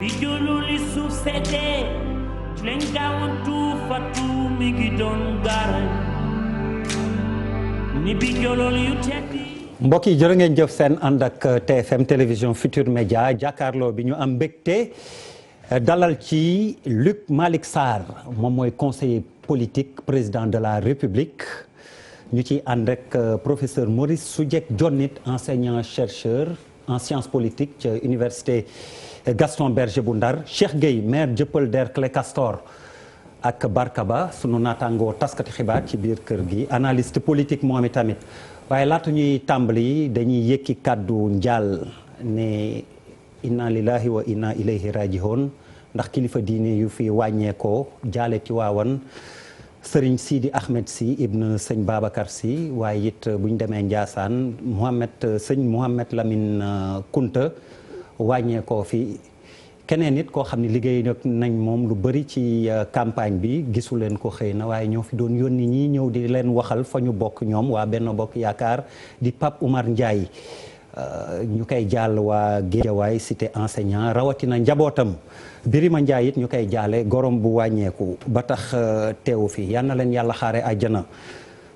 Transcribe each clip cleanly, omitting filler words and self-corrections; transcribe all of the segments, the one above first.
Bijululi succédé len gawantu fatu mi ngi doon garal ni bijolol yu teddi mbokk yi jërë ngeen jëf seen ànd ak TFM télévision Futur Média jàkkaarloo bi ñu am mbégte dalal ci Luc Malick Sarr moom mooy conseiller politique président de la République ñu ciy ànd ak professeur Maurice Soudieck Dionnit enseignant chercheur en sciences politiques ca université Gaston Berger bu Ndar Cheikh Gueye maire Dieuppeul Derklé Castor ak Barka Ba sunu naataangoo taskati xibaar ci biir kër gi analyste politique moom itamit waaye laata ñuy tàmbali dañuy yëkki kàddu njaal ne inna lillahi wa inna ilayhi rajihoon ndax kilifa diine yu fi wàññeekoo jaale ci waawan sëriñ Sidi Ahmed Sy ibn sëñ Babacar Sy waaye it bu ñu demee Ndiassane sëñ Mouhamed Lamine Kunta wàññeekoo fi keneen nit koo xam ne liggéey nañ moom lu bëri ci campagne bi gisu leen ko xëy na waaye ñoo fi doon yónni ñi ñëw di leen waxal fa ñu bokk ñoom waa Benno Bokk Yaakaar di Pape Oumar Ndiaye ñu koy jàll waa Guédiawaye cité enseignant rawatina njabootam Birima Ndiaye it ñu koy jaale gorom bu wàññeeku ba tax teewu fi yal na leen yàlla xaare àjjana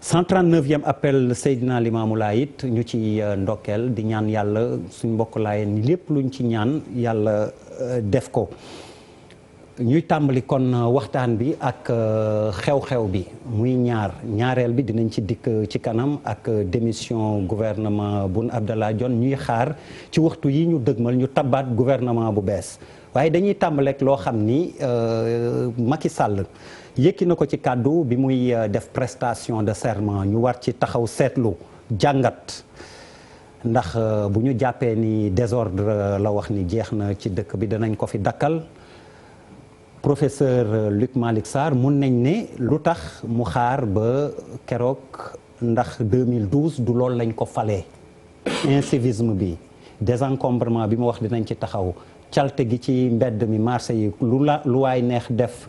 139e appel Seydina Limamou Laye it ñu ci ndokkeel di ñaan yàlla suñ mbokk Laayeen ni lépp luñ ci ñaan yàlla def ko ñuy tàmbali kon waxtaan bi ak xew-xew bi muy ñaareel bi dinañ ci dikk ci kanam ak démission gouvernement Boun Abdallah Dionne ñuy xaar ci waxtu yi ñu dëgmal ñu tabaat gouvernement bu bees waaye dañuy tàmbaleek loo xam ni Macky Sall yëkki na ko ci kàddu bi muy def prestation de serment ñu war ci taxaw seetlu jàngat ndax bu ñu jàppee ni désordre la wax ni jeex na ci dëkk bi danañ ko fi dakkal professeur Luc Malick Sarr mun nañ ne lu tax mu xaar ba keroog ndax 2012 du loolu lañ ko falee incivisme bi désencombrement bi mu wax dinañ ci taxaw calte gi ci mbedd mi marché yi lu waay neex def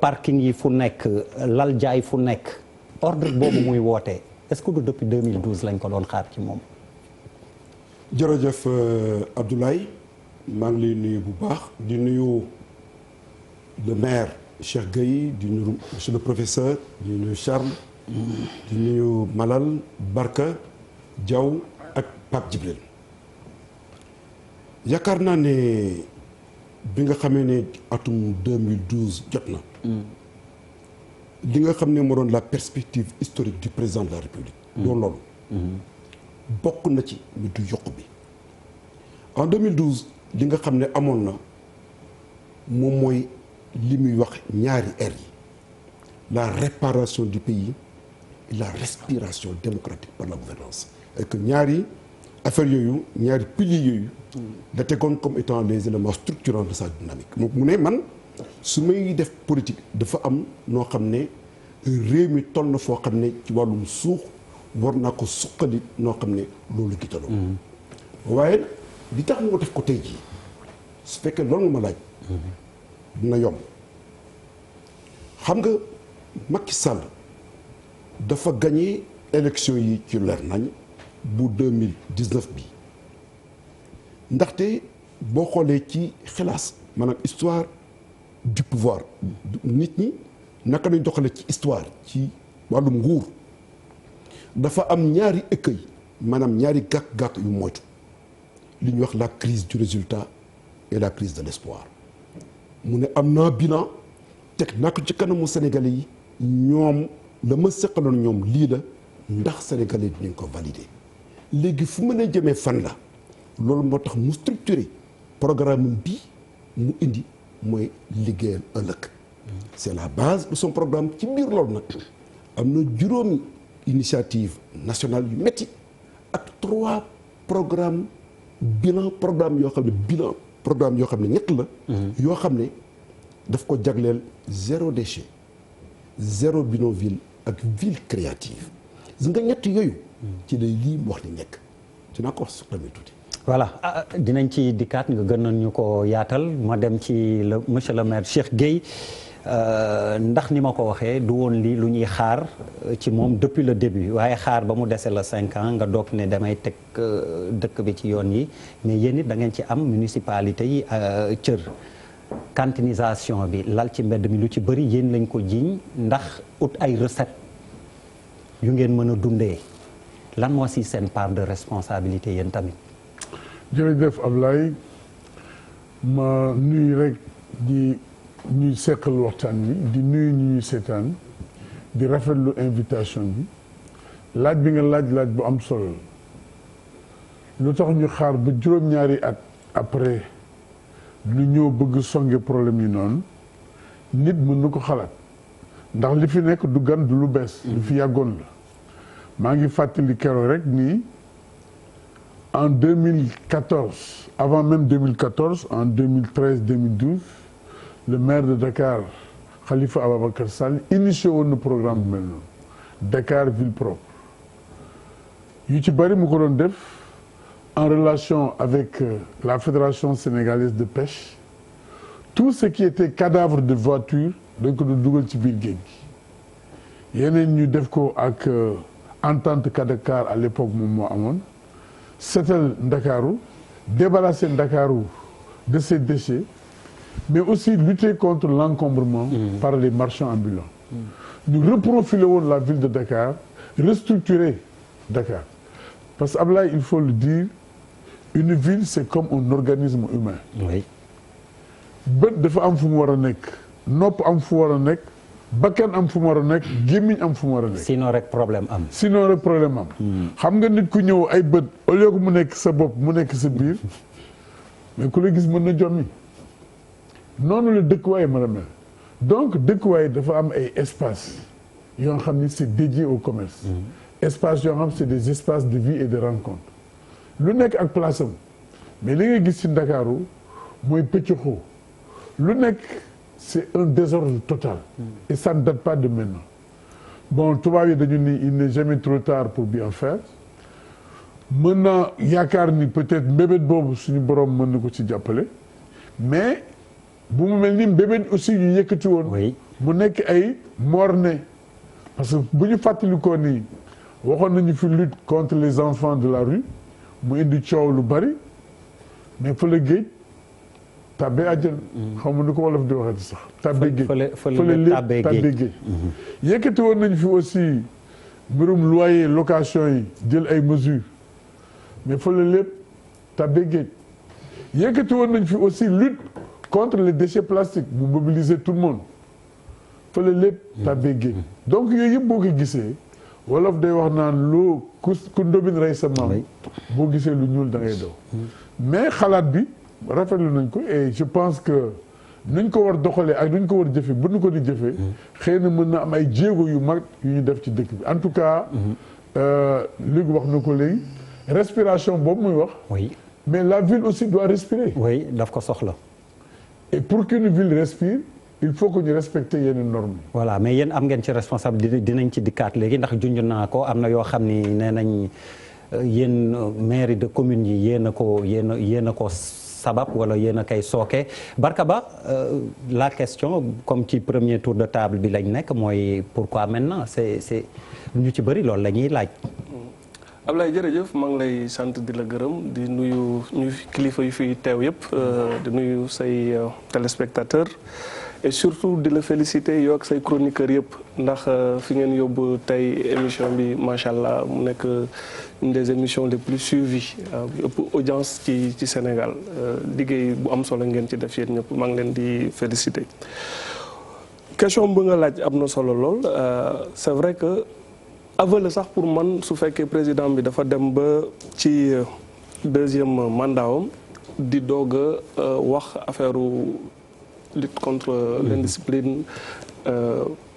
parking yi fu nekk lal jaay fu nekk ordre boobu muy woote est-ce que du depuis 2012 lañ ko doon xaar ci moom. jërëjëf Abdoulaye maa ngi lay nuyu bu baax di nuyu le maire Cheikh Gueye di nuyu monsieur le professeur di nuyu Charles di nuyu Malal Barka Diaw ak Pape Djibril yaakaar naa ne bi nga xamee ne atum 2012 jot na li nga xam ne moo doon la perspective historique du président de la République doon loolu bokk na ci ñu du yokk bi en 2012 li nga xam ne amoon na moom mooy li muy wax ñaari R yi la réparation du pays et la respiration démocratique par la gouvernance et que ñaari affaire yooyu ñaari piliers yooyu da tegoon comme étant les éléments structurants de sa dynamique mu ne man su may def politique dafa am noo xam ne réew mi toll na foo xam ne ci wàllum suux war naa ko suqali noo xam ne loolu gitaloo waaye li tax moo def ko tey jii su fekkee loolu nga ma laaj dina yomb xam nga Macky Sall dafa gagné élection yi ci leer nañ bu 2019 bi ndaxte boo xoolee ci xilaas maanaam histoire du pouvoir nit ñi naka lañ doxalee ci histoire ci wàllum nguur dafa am ñaari écueil maanaam ñaari gàkk-gàkk yu moytu li ñuy wax la crise du résultat et la crise de l'espoir mu ne am naa bilan teg naka ci kanamu Sénégalais yi ñoom la ma seqaloon ñoom lii la ndax Sénégalais dinañ ko valider léegi fu mën a jëmee fan la loolu moo tax mu structuré programme bii mu indi mooy liggéeyal ëllëg c'est la base de son programme ci biir loolu nag am na juróomi initiative nationale yu métti ak 3 programme programme yoo xam ne ñett la yoo xam ne daf ko jagleel 0 déchet 0 bidonville ak ville créative gis nga ñett yooyu ci lay lii mu wax ni nekk dinaa ko wax su tamit tuuti voilà dinañ ci dikkaat nga gën nañu ko yaatal ma dem ci monsieur le maire Cheikh Gueye ndax ni ma ko waxee du woon lii lu ñuy xaar ci moom depuis le début waaye xaar ba mu dese la 5 ans nga doog ne damay teg dëkk bi ci yoon yi mais yéen it da ngeen ci am municipalité yi cër. cantinisation bi lal ci mbedd mi lu ci bëri yéen lañ ko jiiñ ndax ut ay recette yu ngeen mën a dundee lan moo si seen part de responsabilité yéen tamit. jërëjëf Ablaye ma nuyu rek di ñuy seqal waxtaan bi di nuyu ñuy seetaan di rafetlu invitation bi laaj bi nga laaj bu am solo lu tax ñu xaar ba juróom-ñaari at après lu ñëw bëgg songe problème yi noonu nit mën na ko xalaat ndax li fi nekk du gan du lu bees. lu fi yàggoon la maa ngi fàttali keroog rek nii en 2014 avant même 2014 en 2013-2012 le maire de Dakar Khalifa Ababacar Sall initié woon na programme bu mel noonu Dakar ville propre yu ci bari mu ko doon def en relation avec la Fédération sénégalaise de pêche tout ce qui était cadavre de voiture dañ ko doon dugal ci biir géej gi yeneen ñu def ko ak entente Kadakar à l'époque moom moo amoon setal Ndakaaru débarrasser Ndakaaru de ses déchets mais aussi lutter contre l'encombrement par les marchands ambulants ñu reprofiler woon la ville de Dakar restructurer Dakar parce que Ablaye il faut le dire une ville c'est comme un organisme humain oui. bët dafa am fu mu war a nekk nopp am fu war a nekk bakkan am fu mu war a nekk gémmiñ am fu mu war a nekk sinon rek problème am. sinon rek problème am xam nga nit ku ñëw ay bët au lieu que mu nekk sa bopp mu nekk sa biir mais ku la gis mën na jommi noonu la dëkkuwaay mën a mel donc dëkkuwaay dafa am ay espace yoo xam ni c'est dédié au commerce espace yoo xam c'est des espaces de vie et de rencontre lu nekk ak place am mais li nga gis ci Ndakaaru mooy pëccëxoo lu nekk c'est un désordre total et ça ne date pas de maintenant bon tubaab yi dañu ni il n'est jamais trop tard pour bien faire mën na yaakaar ni peut-être mbébét boobu suñu borom mën na ko ci jàppale mais bu mu mel ni mbébét aussi yu yëkkati woon mu nekk ay morne parce que bu ñu fàttalikoo ni waxoon nañu fi lutte contre les enfants de la rue mu indi coow lu bari mais fa la géej tàbbee àjjana xaw ma nu ko wolof di waxee sax tàbbee géej fële lépp tàbbee géej yëkkati woon nañu fi aussi mbirum loyer location yi jël ay mesures mais fële lépp tàbbee géej yëkkati woon nañu fi aussi lutte contre les déchets plastiques mu mobiliser tout le monde fële lépp tàbbee géej donc yooyu yëpp boo ko gisee wolof day wax naan lu ku ndóbin rey sa maam boo gisee lu ñuul da ngay daw mais xalaat bi rafetlu nañ ko et je pense que nuñ ko war doxalee ak nuñ ko war jëfee bu ñu ko di jëfee xëy na mën na am ay jéego yu mag yu ñu def ci dëkk bi en tout cas Luc wax na ko léegi respiration boobu muy wax mais la ville aussi doit respirer oui daf ko soxla et pour qu'une ville respire il faut que ñu respecter yenn normes yi voilà mais yéen am ngeen ci responsabilité dinañ ci dikkaat léegi ndax junj naa ko am na yoo xam ni nee nañ yéen mairie de commune yi yéen a ko sabab wala yéen a koy sooke Barka Ba la question comme ci premier tour de table bi lañ nekk mooy pourquoi maintenant c'est ñu ci bëri loolu la ñuy laaj. Ablaye jërëjëf maa ngi lay sant di la gërëm di nuyu ñu kilifa yu fi teew yëpp di nuyu say téléspectateurs et surtout di la féliciter yow ak say chroniqueurs yëpp ndax fi ngeen yóbbu tey émission bi macha allah mu nekk une des émissions les plus suivies ëpp audience ci Sénégal liggéey bu am solo ngeen ci def yéen ñëpp maa ngi leen di féliciter. question bu nga laaj am na solo lool c'est vrai que. aveu la sax pour man su fekkee président bi dafa dem ba ci deuxième mandat am di doog a wax affaire lutte contre l'indiscipline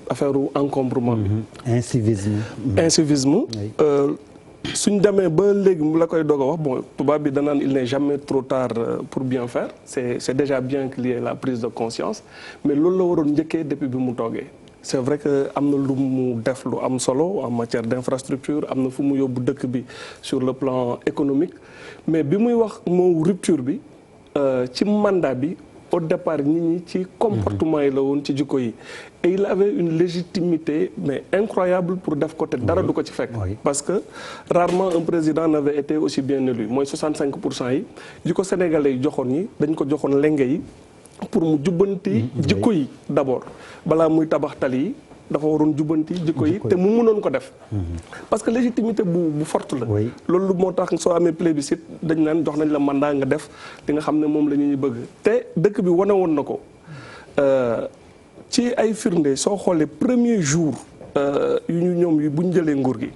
affaire encombrement bi. incivisme. suñ demee ba léegi mu la koy doog a wax bon tubaab bi danaan il n'est jamais trop tard pour bien faire c'est déjà bien qu'il y ait la prise de conscience mais loolu la waroon njëkkee depuis bi mu toogee. c'est vrai que am na lu mu def lu am solo en matière d'infrastructure am na fu mu yóbbu dëkk bi sur le plan économique mais bi muy wax moo rupture bi ci mandat bi au départ nit ñi ci comportement yi la woon ci jikko yi et il avait une légitimité mais incroyable pour def ko te dara du ko ci fekk parce que rarement un président n'avait été aussi bien élu mooy 65% yi ko sénégalais yi joxoon yi dañ ko joxoon lenge yi pour mu jubbanti jikko yi d'abord balaa muy tabax tali yi dafa waroon jubbanti jikko yi te mu mënoon ko def parce que légitimité bu forte la loolu moo tax soo amee plébiscite dañ naan jox nañ la mandat nga def li nga xam ne moom la ñuy bëgg te dëkk bi wane woon na ko ci ay firnde soo xoolee premier jour yu ñu ñoom yi bu ñu jëlee nguur gi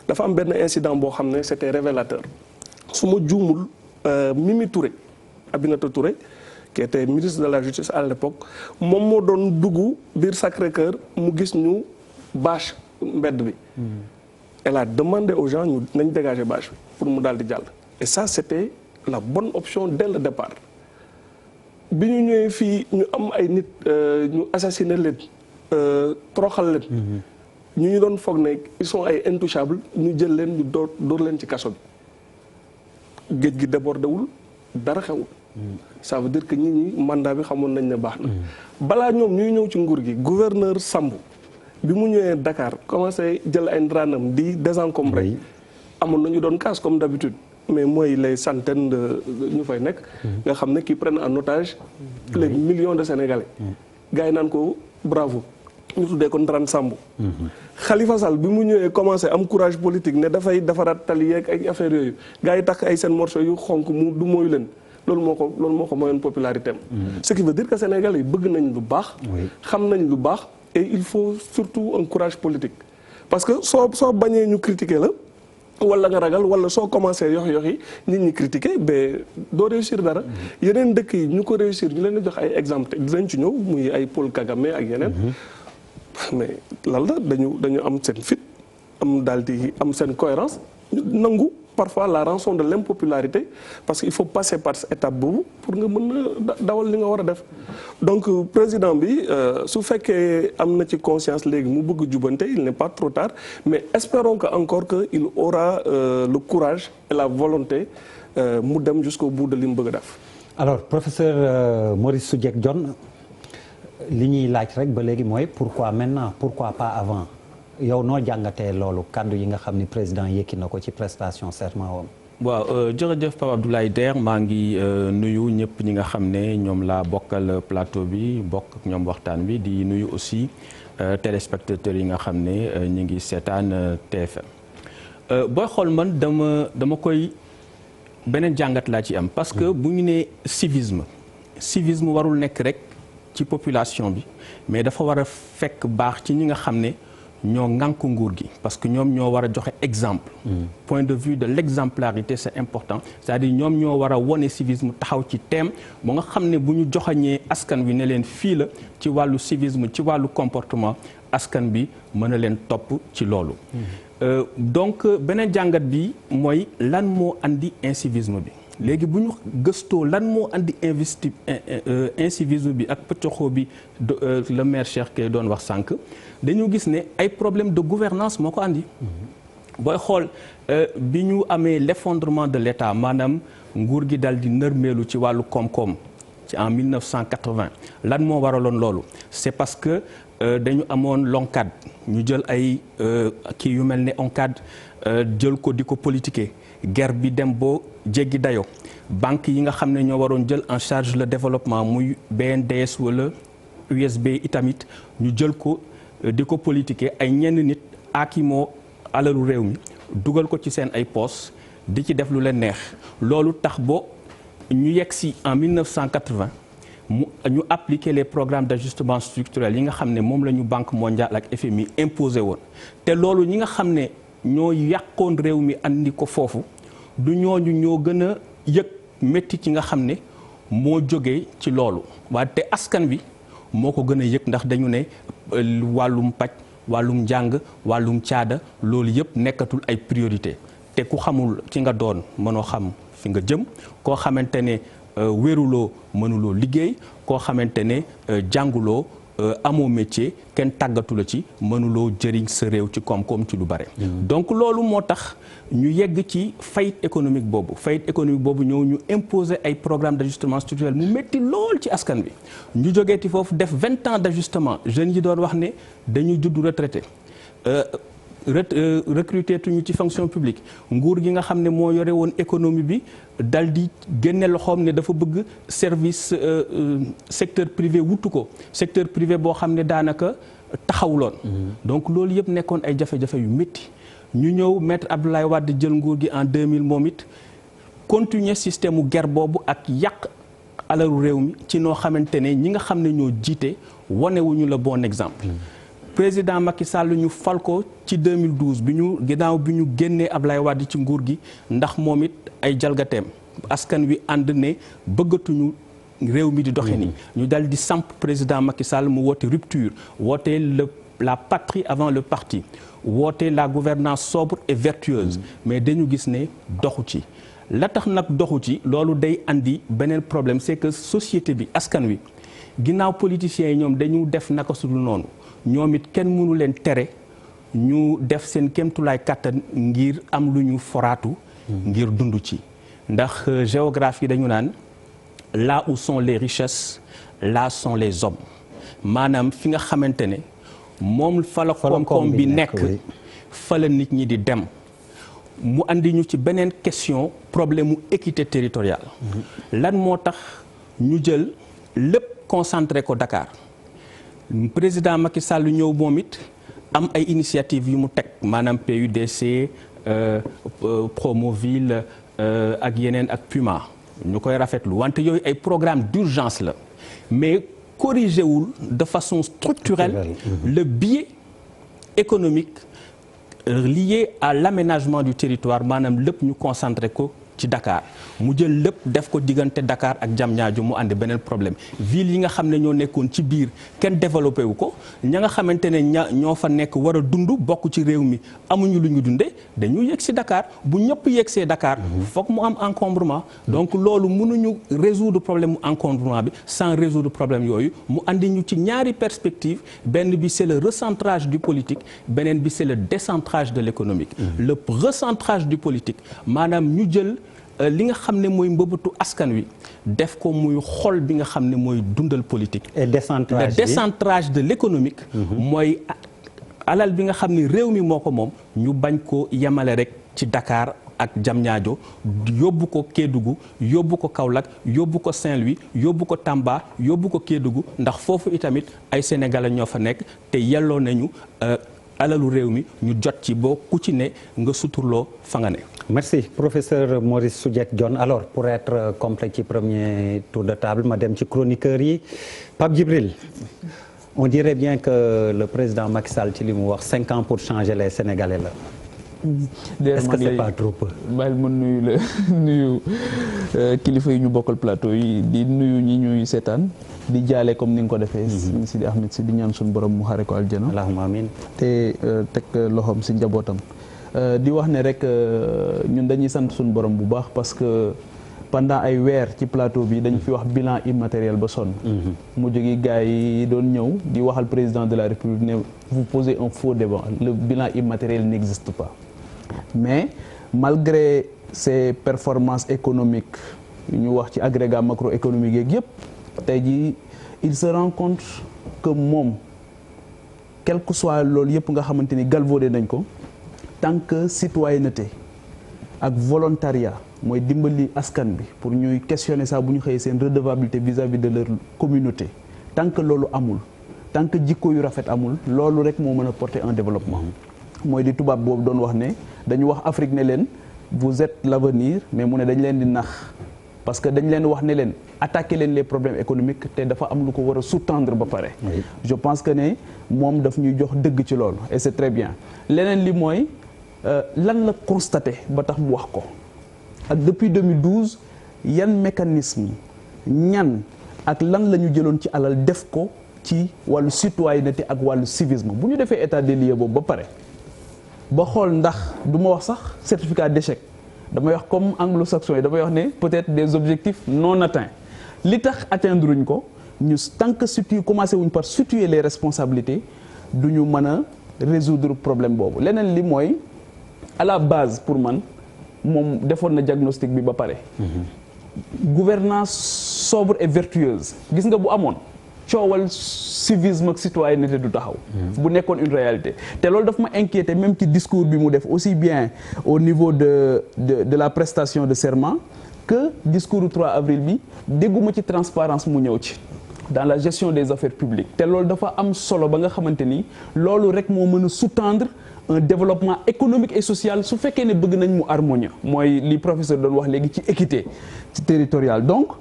dafa am benn incident boo xam ne c'était révélateur su ma juumul Mimi Touré Aminata Touré qui était ministre de la justice à l'époque moom moo doon dugg biir Sacré-Cœur mu gis ñu bâche mbedd bi elle a demandé aux gens ñu nañ dégager bâche bi pour mu daal di jàll et ça c'était la bonne option dès le départ bi ñu ñëwee fii ñu am ay nit ñu assassiné leen toroxal leen ñu doon foog ne ils sont ay intouchables ñu jël leen ñu dóor leen ci kaso bi géej gi débordé wul dara xewul ça veut dire que nit ñi mandat bi xamoon nañ ne baax na balaa ñoom ñuy ñëw ci nguur gi gouverneur Sambou bi mu ñëwee Dakar commencé jël ay ndranam di désencombrer amoon nañu doon casse comme d'habitude mais mooy les centaines de ñu fay nekk nga xam ne qui prennent en otage les millions de Sénégalais gars yi naan ko bravo ñu tuddee ko Ndrane Sambou Khalifa Sall bi mu ñëwee commencé am courage politique ne dafay defaraat tali yeeg ay affaires yooyu gars yi takk ay seen morceau yu xonk mu du mooyu leen loolu moo ko moyoon popularité am ce qui veut dire que Sénégalais yi bëgg nañ lu baax xam nañ lu baax et il faut surtout un courage politique parce que soo bañee ñu critiquer la wala nga ragal wala soo commencé yox yi nit ñi critiquer ba doo réussir dara yeneen dëkk yi ñu ko réussir ñu leen di jox ay exemple dinañ ci ñëw muy ay Paul Kagame ak yeneen mais lan la dañu am seen fit am daal di am seen cohérence nangu parfois la rançon de l'impopularité parce que il faut passer par cette étape boobu pour nga mën a dawal li nga war a def donc président bi su fekkee am na ci conscience léegi mu bëgg jubante il n'est pas trop tard mais espérons que encore que il aura le courage et la volonté mu dem jusqu'au bout de li mu bëgg a def. alors professeur Maurice Soudieck Dione li ñuy laaj rek ba léegi mooy pourquoi maintenant pourquoi pas avant. yow noo jàngatee loolu kàddu yi nga xam ni président yëkki na ko ci prestation serment woon. waaw jërëjëf Pape Abdoulaye Der maa ngi nuyu ñëpp ñi nga xam ne ñoom laa bokkal plateau bi bokk ñoom waxtaan bi di nuyu aussi téléspectateurs yi nga xam ne ñu ngi seetaan TFM booy xool man dama koy beneen jàngat laa ci am parce que bu ñu nee civisme warul nekk rek ci population bi mais dafa war a fekk baax ci ñi nga xam ne ñoo ŋànk nguur gi parce que ñoom ñoo war a joxe exemple point de vue de l'exemplarité c'est important c'est-à-dire ñoom ñoo war a wone civisme taxaw ci thème ba nga xam ne bu ñu joxañee askan wi ne leen fii la ci wàllu civisme ci wàllu comportement askan bi mën a leen topp ci loolu donc beneen jàngat bi mooy lan moo andi incivisme bi léegi bu ñu gëstoo lan moo andi incivisme bi ak pëccoxoo bi le maire Cheikh Kay doon wax sànq dañu gis ne ay problème de gouvernance moo ko andi booy xool bi ñu amee l'effondrement de l'État maanaam nguur gi dal di nërmeelu ci wàllu koom-koom ci en 1980 lan moo waraloon loolu c'est parce que dañu amoon l'ONCAD ñu jël ay kii yu mel ne ONCAD jël ko di ko politiquer guerre bi dem boo jéggi dayo banque yi nga xam ne ñoo waroon jël en charge le développement muy BNDES wala USB itamit ñu jël ko di ko politiquer ay ñenn nit ak moo alalu réew mi dugal ko ci seen ay poches di ci def lu leen neex loolu tax bo ñu yegg si en 1980 ñu appliquer les programmes d'ajustement structurel yi nga xam ne moom la ñu Banque mondiale ak FMI imposé woon te loolu ñi nga xam ne ñoo yàqoon réew mi andi ko foofu du ñooñu ñoo gën a yëg métti ci nga xam ne moo jógee ci loolu waaye te askan wi moo ko gën a yëg ndax dañu ne wàllum paj wàllum njàng wàllum caada loolu yëpp nekkatul ay priorité te ku xamul ci nga doon mënoo xam fi nga jëm koo xamante ne wéruloo mënuloo liggéey koo xamante ne jànguloo amoo métier kenn tàggatu la ci mënuloo jëriñ sa réew ci koom-koom ci lu bare. donc loolu moo tax ñu yegg ci faillite économique boobu ñëw ñu imposer ay programme d'ajustement structurel mu métti lool ci askan bi ñu jógeeti foofu def 20 ans d'ajustement jeunes yi doon wax ne dañuy judd retraité recruter tuñu ci fonction publique nguur gi nga xam ne moo yore woon économie bi dal di génne loxoom ne dafa bëgg service secteur privé wutu ko secteur privé boo xam ne daanaka taxawuloon. donc loolu yëpp nekkoon ay jafe-jafe yu métti ñu ñëw maître Abdoulaye Wade jël nguur gi en 2000 moom it continuer système mu guerre boobu ak yàq alalu réew mi ci noo xamante ne ñi nga xam ne ñoo jiite wanewuñu la bon exemple. président Macky Sall ñu fal ko ci 2012 ginnaaw bi ñu génnee Ablaye Wade ci nguur gi ndax moom it ay jalgateem askan wi ànd ne bëggatuñu réew mi di doxe nii ñu dal di samp président Macky Sall mu woote rupture woote la patrie avant le parti woote la gouvernance sobre et vertueuse mais dañu gis ne doxu ci la tax nag doxu ci loolu day andi beneen problème c'est que société bi askan wi ginnaaw politiciens yi ñoom dañu def naka su dul noonu ñoom it kenn mënu leen tere ñu def seen kéemtulaay kàttan ngir am lu ñu foraatu ngir dund ci ndax géographie dañu naan là où sont les richesses là sont les hommes maanaam fi nga xamante ne moom fa la koom-koom bi nekk fa la nit ñi di dem mu andi ñu ci beneen question problème mu équité territoriale lan moo tax ñu jël lépp concentré ko Dakar président Macky Sall ñëw moom it am ay initiative yu mu teg maanaam PUDC Promoville ak yeneen ak Puma ñu koy rafetlu wante yooyu ay programme d'urgence la mais corrigé wul de façon structurelle le biais économique lié à l'aménagement du territoire maanaam lépp ñu concentré ko ci Dakar mu jël lépp def ko diggante Dakar ak Diamniadio mu àndi beneen problème ville yi nga xam ne ñoo nekkoon ci biir kenn développé wu ko ña nga xamante ne ñoo fa nekk war a dund bokk ci réew mi amuñu lu ñu dundee dañu yegg si Dakar bu ñëpp yegg see Dakar foog mu am encombrement donc loolu mënuñu résoudre problème mu encombrement bi sans résoudre problème yooyu mu andi ñu ci ñaari perspective benn bi c'est le recentrage du politique beneen bi c'est le décentrage de l'économique le recentrage du politique maanaam ñu jël li nga xam ne mooy mbëbëtu askan wi def ko muy xol bi nga xam ne mooy dundal politique. et décentrage le décentrage de l'économique. mooy alal bi nga xam ne réew mi moo ko moom ñu bañ ko yemale rek ci Dakar ak Diamniadio yóbbu ko Kédougou yóbbu ko Kaolack yóbbu ko Saint-Louis yóbbu ko Tamba yóbbu ko Kédougou ndax foofu itamit ay sénégalais ñoo fa nekk te yelloo nañu alalu réew mi ñu jot ci boo ku ci ne nga suturloo fa nga ne. Merci professeur Maurice Soudieck Dione alors pour être complet ci premier tour de table ma dem ci chroniqueurs yi Pape Djibril on dirait bien que le président Macky Sall ci li mu wax 5 ans pour changer les Sénégalais la. Est-ce que c'est pas trop peu. bàyyil ma nuyu la nuyu kilifa yi ñu bokkal plateau yi di nuyu ñi ñuy seetaan di jaale comme ni nga ko defee. Sidi Ahmed si di ñaan suñu borom mu xare ko aljana. Allahumma amiin. te teg loxoom si njabootam. di wax ne rek ñun dañuy sant suñu borom bu baax parce que pendant ay weer ci plateau bi dañ fi wax bilan immatériel ba sonn. mu jógi gars yi doon ñëw di waxal président de la République ne vous posez un faux débat le bilan immatériel n'existe pas mais malgré ces performances économiques yu ñu wax ci agrégat macroéconomique yeeg yëpp tey jii il se rend compte que moom quel que soit loolu yëpp nga xamante ni galvaudé nañ ko. tant que citoyenneté ak volontariat mooy dimbali askan bi pour ñuy questionner ça bu ñu xëyee seen redevabilité vis-à-vis de leur communauté tant que loolu amul tant que jikko yu rafet amul loolu rek moo mën a porter un développement mooy di tubaab boobu doon wax ne dañu wax Afrique ne leen vous êtes l'avenir mais mu ne dañ leen di nax parce que dañ leen wax ne leen attaquer leen les problèmes économiques te dafa am lu ko war a sous-tendre ba pare je pense que ne moom daf ñuy jox dëgg ci loolu et c'est très bien leneen li mooy lan la constaté ba tax mu wax ko ak depuis 2012 yan mécanisme ñan ak lan la ñu jëloon ci alal def ko ci wàllu citoyenneté ak wàllu civisme bu ñu defee état des lieux boobu ba pare ba xool ndax du ma wax sax certificat d'échec damay wax comme anglo-saxon yi damay wax ne peut-être des objectifs non atteints li tax atteindre uñ ko ñu tant que commencé wuñ par situer les responsabilités du ñu mën a résoudre problème boobu. leneen li mooy à la base pour man moom defoon na diagnostic bi ba pare. gouvernance sobre et vertueuse gis nga bu amoon coowal civisme ak citoyenneté du taxaw. bu nekkoon une réalité te loolu daf ma inquiété même ci discours bi mu def aussi bien au niveau de la prestation de serment que discours du 3 avril bi dégguma ci transparence mu ñëw ci. dans la gestion des affaires publiques te loolu dafa am solo ba nga xamante ni loolu rek moo mën a sous-tendre un développement économique et social su fekkee ne bëgg nañ mu harmonieux mooy li professeur doon wax léegi ci équité ci territorial donc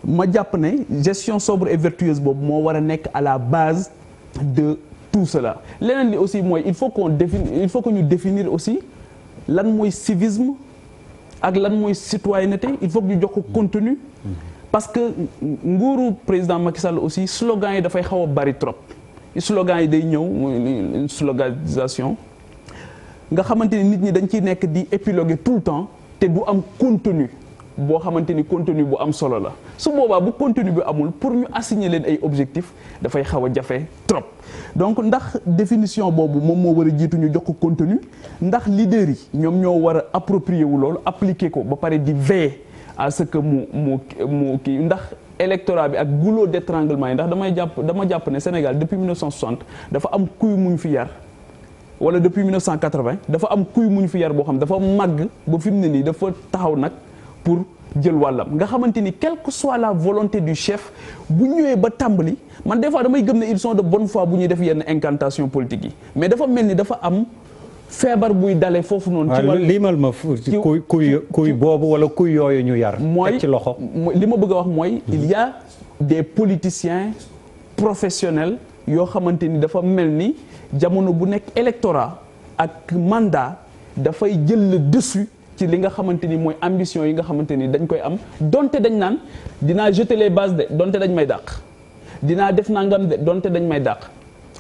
ma jàpp ne gestion sobre et vertueuse boobu moo war a nekk à la base de tout cela leneen li aussi mooy il faut que ñu définir aussi lan mooy civisme ak lan mooy citoyenneté il faut que ñu jox ko contenu parce que nguuru président Macky Sall aussi slogan yi dafay xaw a bari trop slogan yi day ñëw une sloganisation nga xamante ni nit ñi dañ ciy nekk di épiloguer tout le temps te du am contenu boo xamante ni contenu bu am solo la su boobaa bu contenu bi amul pour ñu assigner leen ay objectifs dafay xaw a jafe trop donc ndax définition boobu moom moo war a jiitu ñu jox ko contenu ndax leader yi ñoom ñoo war a approprier wu loolu appliquer ko ba pare di veiller à ce que mu kii ndax électorat bi ak goulot d'étranglement yi ndax dama jàpp ne Sénégal depuis 1960 dafa am kuy muñ fi yar wala depuis 1980 dafa am kuy muñ fi yar boo xam dafa màgg ba fi mu ne nii dafa taxaw nag pour jël wàllam nga xamante ni quelle que soit la volonté du chef bu ñëwee ba tàmbali man des fois damay gëm ne ils sont de bonne foi bu ñuy def yenn incantation politique yi mais dafa mel ni dafa am feebar buy dalee foofu noonu. ci wàllu limal ma kuy boobu wala kuy yooyu ñu yar. mooy ci loxo li ma bëgg a wax mooy. il y a des politiciens professionnels yoo xamante ni dafa mel ni jamono bu nekk électorat ak mandat dafay jël le dessus ci li nga xamante ni mooy ambition yi nga xamante ni dañ koy am donte dañ naan dinaa jeter les bases de donte dañ may dàq dinaa def nangam de donte dañ may dàq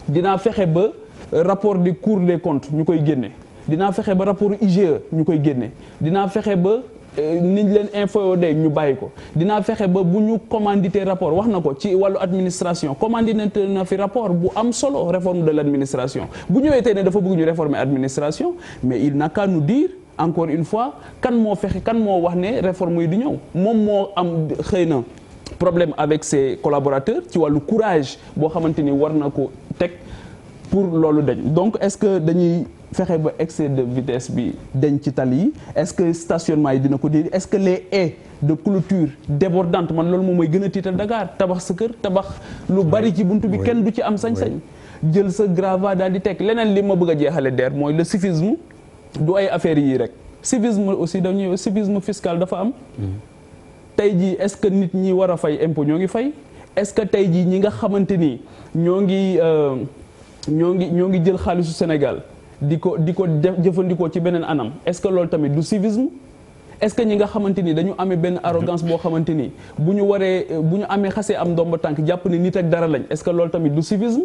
dinaa fexe ba. rapport du Cour des comptes ñu koy génne dinaa fexe ba rapport IGE ñu koy génne dinaa fexe ba niñ leen infodé ñu bàyyi ko dinaa fexe ba bu ñu commandité rapport wax na ko ci wàllu administration commandité na fi rapport bu am solo réforme de l'administration bu ñëwee tey ne dafa bëgg ñu réformer administration mais il n'a qu'à nous dire encore une fois kan moo wax ne réforme yi di ñëw moom moo am xëy na problème avec ses collaborateurs ci wàllu courage boo xamante ni war na ko teg pour loolu dañ donc est-ce que dañuy fexe ba excès de vitesse bi dañ ci tali yi est-ce que stationnement yi dina ko dindi est-ce que les haies de clôture débordantes man loolu moom mooy gën a tiital Dakar tabax sa kër tabax lu bari ci buntu bi kenn du ci am sañ-sañ jël sa gravat daal di teg leneen li ma bëgg a jeexale der mooy le civisme du ay affaires yii rek civisme aussi dañuy civisme fiscal dafa am tey jii est-ce que nit ñi war a fay impôt ñoo ngi fay est-ce que tey jii ñi nga xamante ni ñoo ngi jël xaalisu Sénégal di ko jëfandikoo ci beneen anam est-ce que loolu tamit du civisme est-ce que ñi nga xamante ni dañu amee benn arrogance boo xamante ni bu ñu amee xasee am ndomba tànk jàpp ne nit ak dara lañ est-ce que loolu tamit du civisme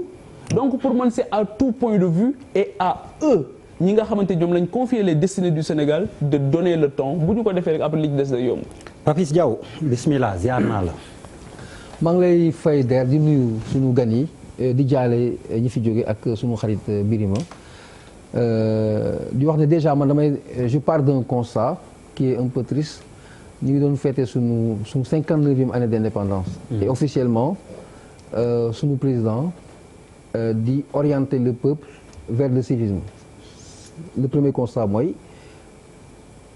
donc pour man c'est à tout point de vue et à eux ñi nga xamante ñoom lañ confier les destinées du Sénégal de donner le ton bu ñu ko defee rek après li ci des day yomb. Papis Diaw bismillah ziar naa la. maa ngi lay fay der di nuyu suñu gan yi di jaale ñi fi jóge ak suñu xarit Birima di wax ne déjà man je pars d'un constat qui est un peu triste ñu ngi doon fêter suñu 59e année d'indépendance. Et officiellement suñu président di orienter le peuple vers le civisme. Le premier constat mooy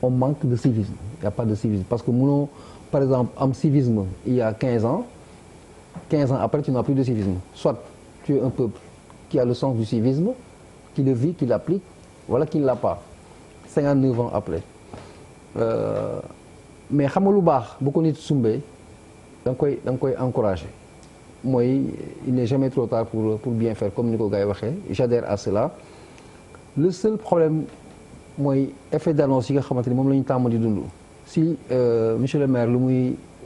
on manque de civisme il y a pas de civisme parce que mënoo par exemple am civisme il y a 15 ans après tu n'as plus de civisme soit tu es un peuple qui a le sens du civisme qui le vit qui l'applique wala qui ne l'a pas 59 ans après mais xam nga lu baax bu ko nit sumbee da nga koy encourager mooy il n'est jamais trop tard pour bien faire comme ni ko gars yi waxee j'adhère à cela. Le seul problème mooy effet d'annonce yi nga xamante ni moom la ñu tàmm di dund si monsieur le maire lu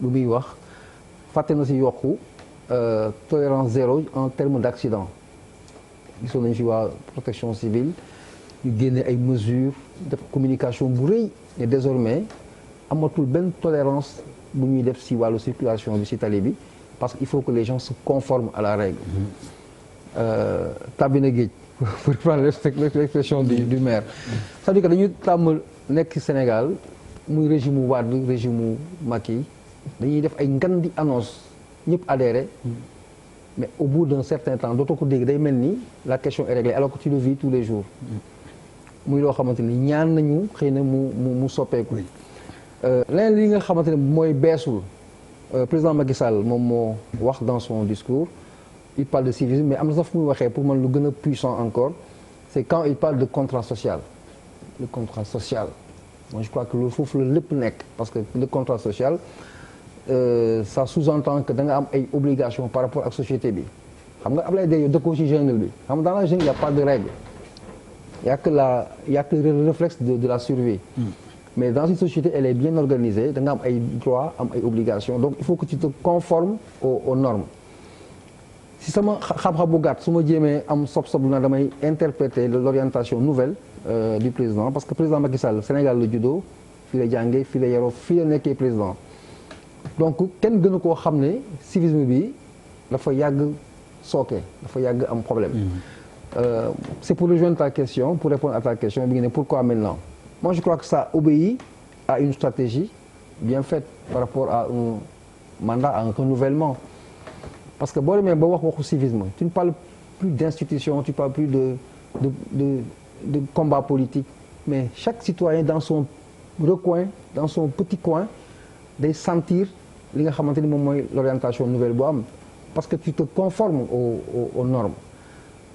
muy wax fàtte na si yokku tolérance zéro en termes d'accident gisoon nañu fi waa protection civile ñu génne ay mesures def communication bu rëy et désormais amatul benn tolérance bu ñuy def si wàllu circulation bi si tali bi parce qu'il faut que les gens se conforment à la règle. Tabina géej pour prendre l'expression du maire. c'est-à-dire que dañuy tàmm nekk Sénégal muy régime mu Wade régime mu Macky dañuy def ay ngan di annonce ñëpp adhéré mais au bout d'un certain temps dootoo ko dégg day mel ni la question est réglée alors que tu le vis tous les jours muy loo xamante ni ñaan nañu xëy na mu soppeeku. leneen li nga xamante ne mooy beesul président Macky Sall moom moo wax dans son discours il parle de civisme mais am na sax fu muy waxee pour man lu gën a puissant encore c'est quand il parle de contrat social. le contrat social moi je crois que loolu foofu la lépp nekk parce que le contrat social ça sous-entend que da nga am ay obligations par rapport ak société bi xam nga Ablaye Deye dëkkoo ci jungle bi xam nga dans la jungle il y a pas de règle il y a que le réflexe de la survie. Mais dans une société elle est bien organisée da nga am ay droits am ay obligations donc il faut que tu te conformes aux normes si sama xam-xam bu gàtt su ma jéemee am sob na damay interpréter l'orientation nouvelle du président parce que président Macky Sall Sénégal la juddoo fii la jàngee fii la yaroo fii la nekkee président donc kenn gënu koo xam ne civisme bi dafa yàgg sooke dafa yàgg am problème. C'est pour rejoindre ta question pour répondre à ta question bi nga ne pourquoi maintenant. Moi, je crois que ça obéit à une stratégie bien faite par rapport à un mandat, à un renouvellement. Parce que boo demee ba waxu civisme tu ne parles plus d'institution tu ne parles plus de combat politique mais chaque citoyen dans son recoin dans son petit coin day sentir li nga xamante ni moom mooy l'orientation nouvelle bu am parce que tu te conformes aux normes.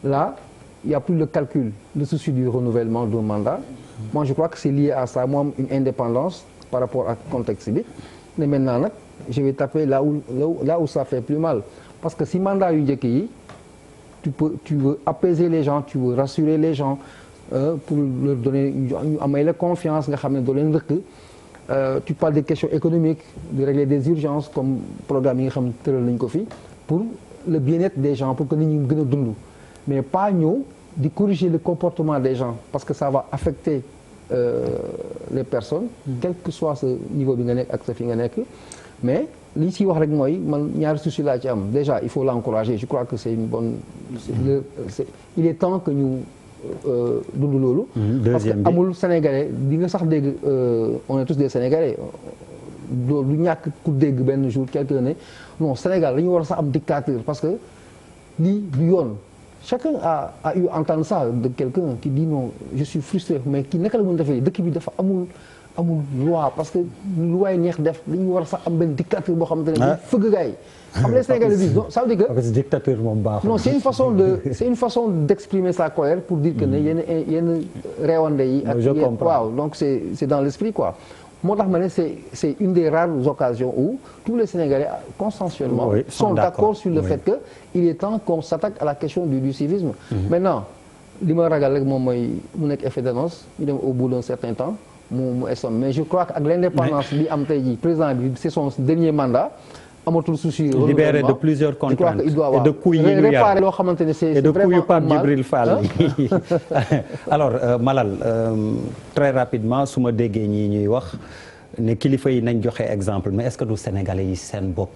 Là il n'y a plus le calcul le souci du renouvellement d'un mandat. Moi je crois que c'est lié à ça mu am une indépendance par rapport ak contexte bi mais maintenant nag je vais taper là où ça fait plus mal parce que si mandat yu njëkk yi tu veux apaiser les gens tu veux rassurer les gens pour leur donner ñu amay la confiance nga xam ne doo leen rëkk tu parles des questions économiques de régler des urgences comme programme yi nga xam ne tëral nañ ko fi pour le bien-être des gens pour que nit ñi gën a dund mais pas ñëw di corriger le comportement des gens parce que ça va affecter les personnes quel que soit ce niveau bi nga nekk ak sa fi nga nekk mais li ñu siy wax rek mooy man ñaari souci laa ci am déjà il faut l'encourager je crois que c'est une bonne il est temps que ñu dund loolu parce que amul sénégalais di nga sax dégg on est tous des sénégalais loolu du ñàkk ku dégg benn jour quelqu'un ne non Sénégal dañu war a sax am dictateur parce que lii du yoon chacun a eu entendre ça de quelqu'un qui dit non je suis frustré mais kii naka la mën defee dëkk bi dafa amul loi parce que lu waay neex def dañu war a sax am benn dictature boo xamante ne fëgg gars yi xam les Sénégalais disent donc ça veut dire que dictature moom baax non c'est une façon d'exprimer sa colère pour dire que ne yenn réewande yi ak waaw donc c'est dans l'esprit quoi moo tax ma ne c'est une des rares occasions où tous les Sénégalais consensuellement sont d'accord sur le fait que il est temps qu'on s'attaque à la question du civisme maintenant li ma ragal rek moom mooy mu nekk effet d'annonce ñu dem au bout d'un certain temps mu estompe mais je crois que ak l'indépendance bi am tey jii président bi c'est son dernier mandat amatul souci libéré de plusieurs contraintes il doit et de coups yi ñu réparer loo xamante ne c'est et de coups yu Pape mal. Djibril Fall alors Malal très rapidement su ma déggee ñii ñuy wax ne kilifa yi nañ joxe exemple mais est-ce que du Sénégalais yi seen bopp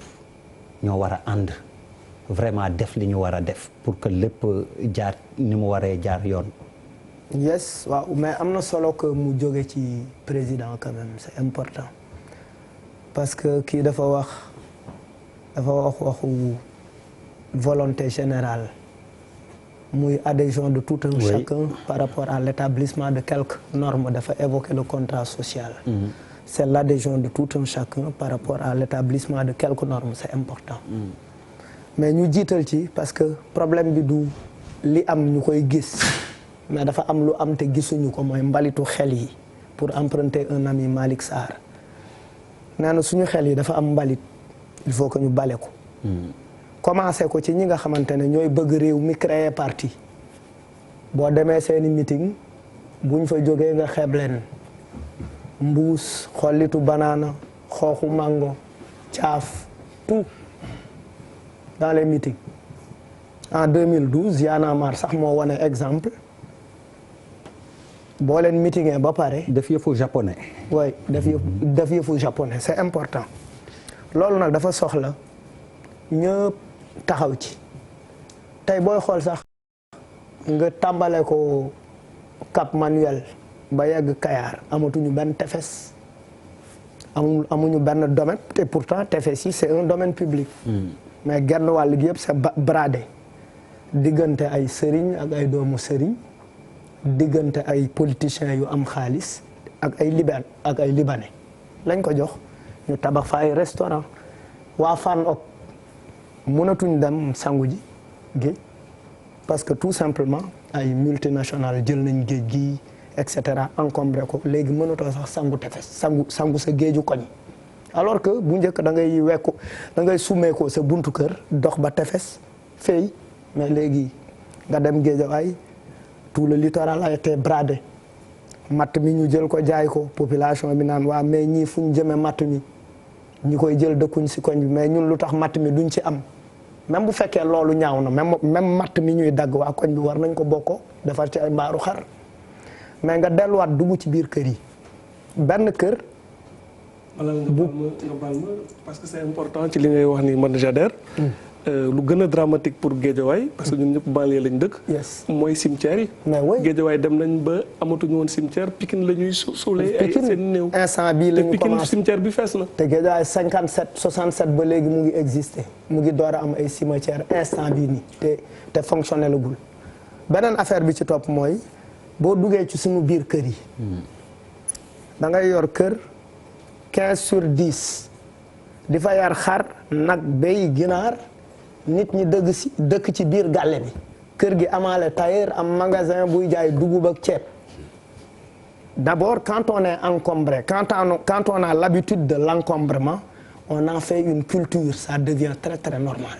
ñoo war a ànd vraiment def li ñu war a def pour que lépp jaar ni mu waree jaar yoon. yes waaw mais am na solo que mu jóge ci président quand même c'est important parce que kii dafa wax waxu volonté générale muy adhésion de tout un chacun par rapport à l'établissement de quelques normes dafa évoquer le contrat social. C'est l'adhésion de tout un chacun par rapport à l'établissement de quelques normes c'est important. Mais ñu jiital ci parce que problème bi du li am ñu koy gis mais dafa am lu am te gisuñu ko mooy mbalitu xel yi pour emprunter un ami Malick Sarr nee na suñu xel yi dafa am mbalit il faut que ñu bale ko. commencé ko ci ñi nga xamante ne ñooy bëgg réew mi créer parti boo demee seeni meeting buñ fa jógee nga xeeb leen mbuus xollitu banaana xooxu mango caaf tout dans les meetings en 2012 Y'en a marre sax moo wane exemple boo leen meetingee ba pare. def yëfu japonais. oui def yëfu japonais c'est important loolu nag dafa soxla ñëpp taxaw ci tey booy xool sax nga tàmbale ko Cap Manuel ba yegg Kayar amatuñu benn tefes amuñu benn domaine te pourtant tefes yi c'est un domaine public. mais genn wàll gi yëpp c'est bradé diggante ay sëriñ ak ay doomu sëriñ diggante ay politiciens yu am xaalis ak ay libanais lañ ko jox ñu tabax fa ay restaurant waa Fann ok mënatuñ dem sangu ji géej parce que tout simplement ay multinationales jël nañ géej gi et cetera encombré ko léegi mënatoo sax sangu tefes sangu sa géeju koñ alors que bu njëkk da ngay summeekoo sa buntu kër dox ba tefes fay mais léegi nga dem Guédiawaye tout le littoral a été bradé matt mi ñu jël ko jaay ko population bi naan waa mais ñii fu ñu jëmee matt mi ñi koy jël dëkkuñ si koñ bi mais ñun lu tax matt mi duñ ci am même bu fekkee loolu ñaaw na même matt mi ñuy dagg waa koñ bi war nañ ko bokkoo defar ci ay mbaaru xar mais nga delluwaat dugg ci biir kër yi benn kër. wala nga baal ma parce que c'est important ci li ngay wax ni man j'adhère. lu gën a dramatique pour Guédiawaye parce que ñun ñëpp banlieue lañ dëkk. mooy cimetière yi. mais oui Guédiawaye dem nañ ba amatuñu woon cimetière Pikine la ñuy suulee ay seen néew. instant bii la ñu te Pikine commencé cimetière bi fees na. te Guédiawaye 57 67 ba léegi mu ngi existé mu ngi door a am ay cimetière instant bii nii te fonctionné la gul beneen affaire bi ci topp mooy boo duggee ci suñu biir kër yi. da ngay yor kër 15 sur 10 di fa yar xar nag béy ginaar. nit ñi dëkk ci biir gàlle bi kër gi amaale tailleur am magasin buy jaay dugub ak ceeb d'abord quand on est encombré quand on a l'habitude de l'encombrement on en fait une culture ça devient très très normal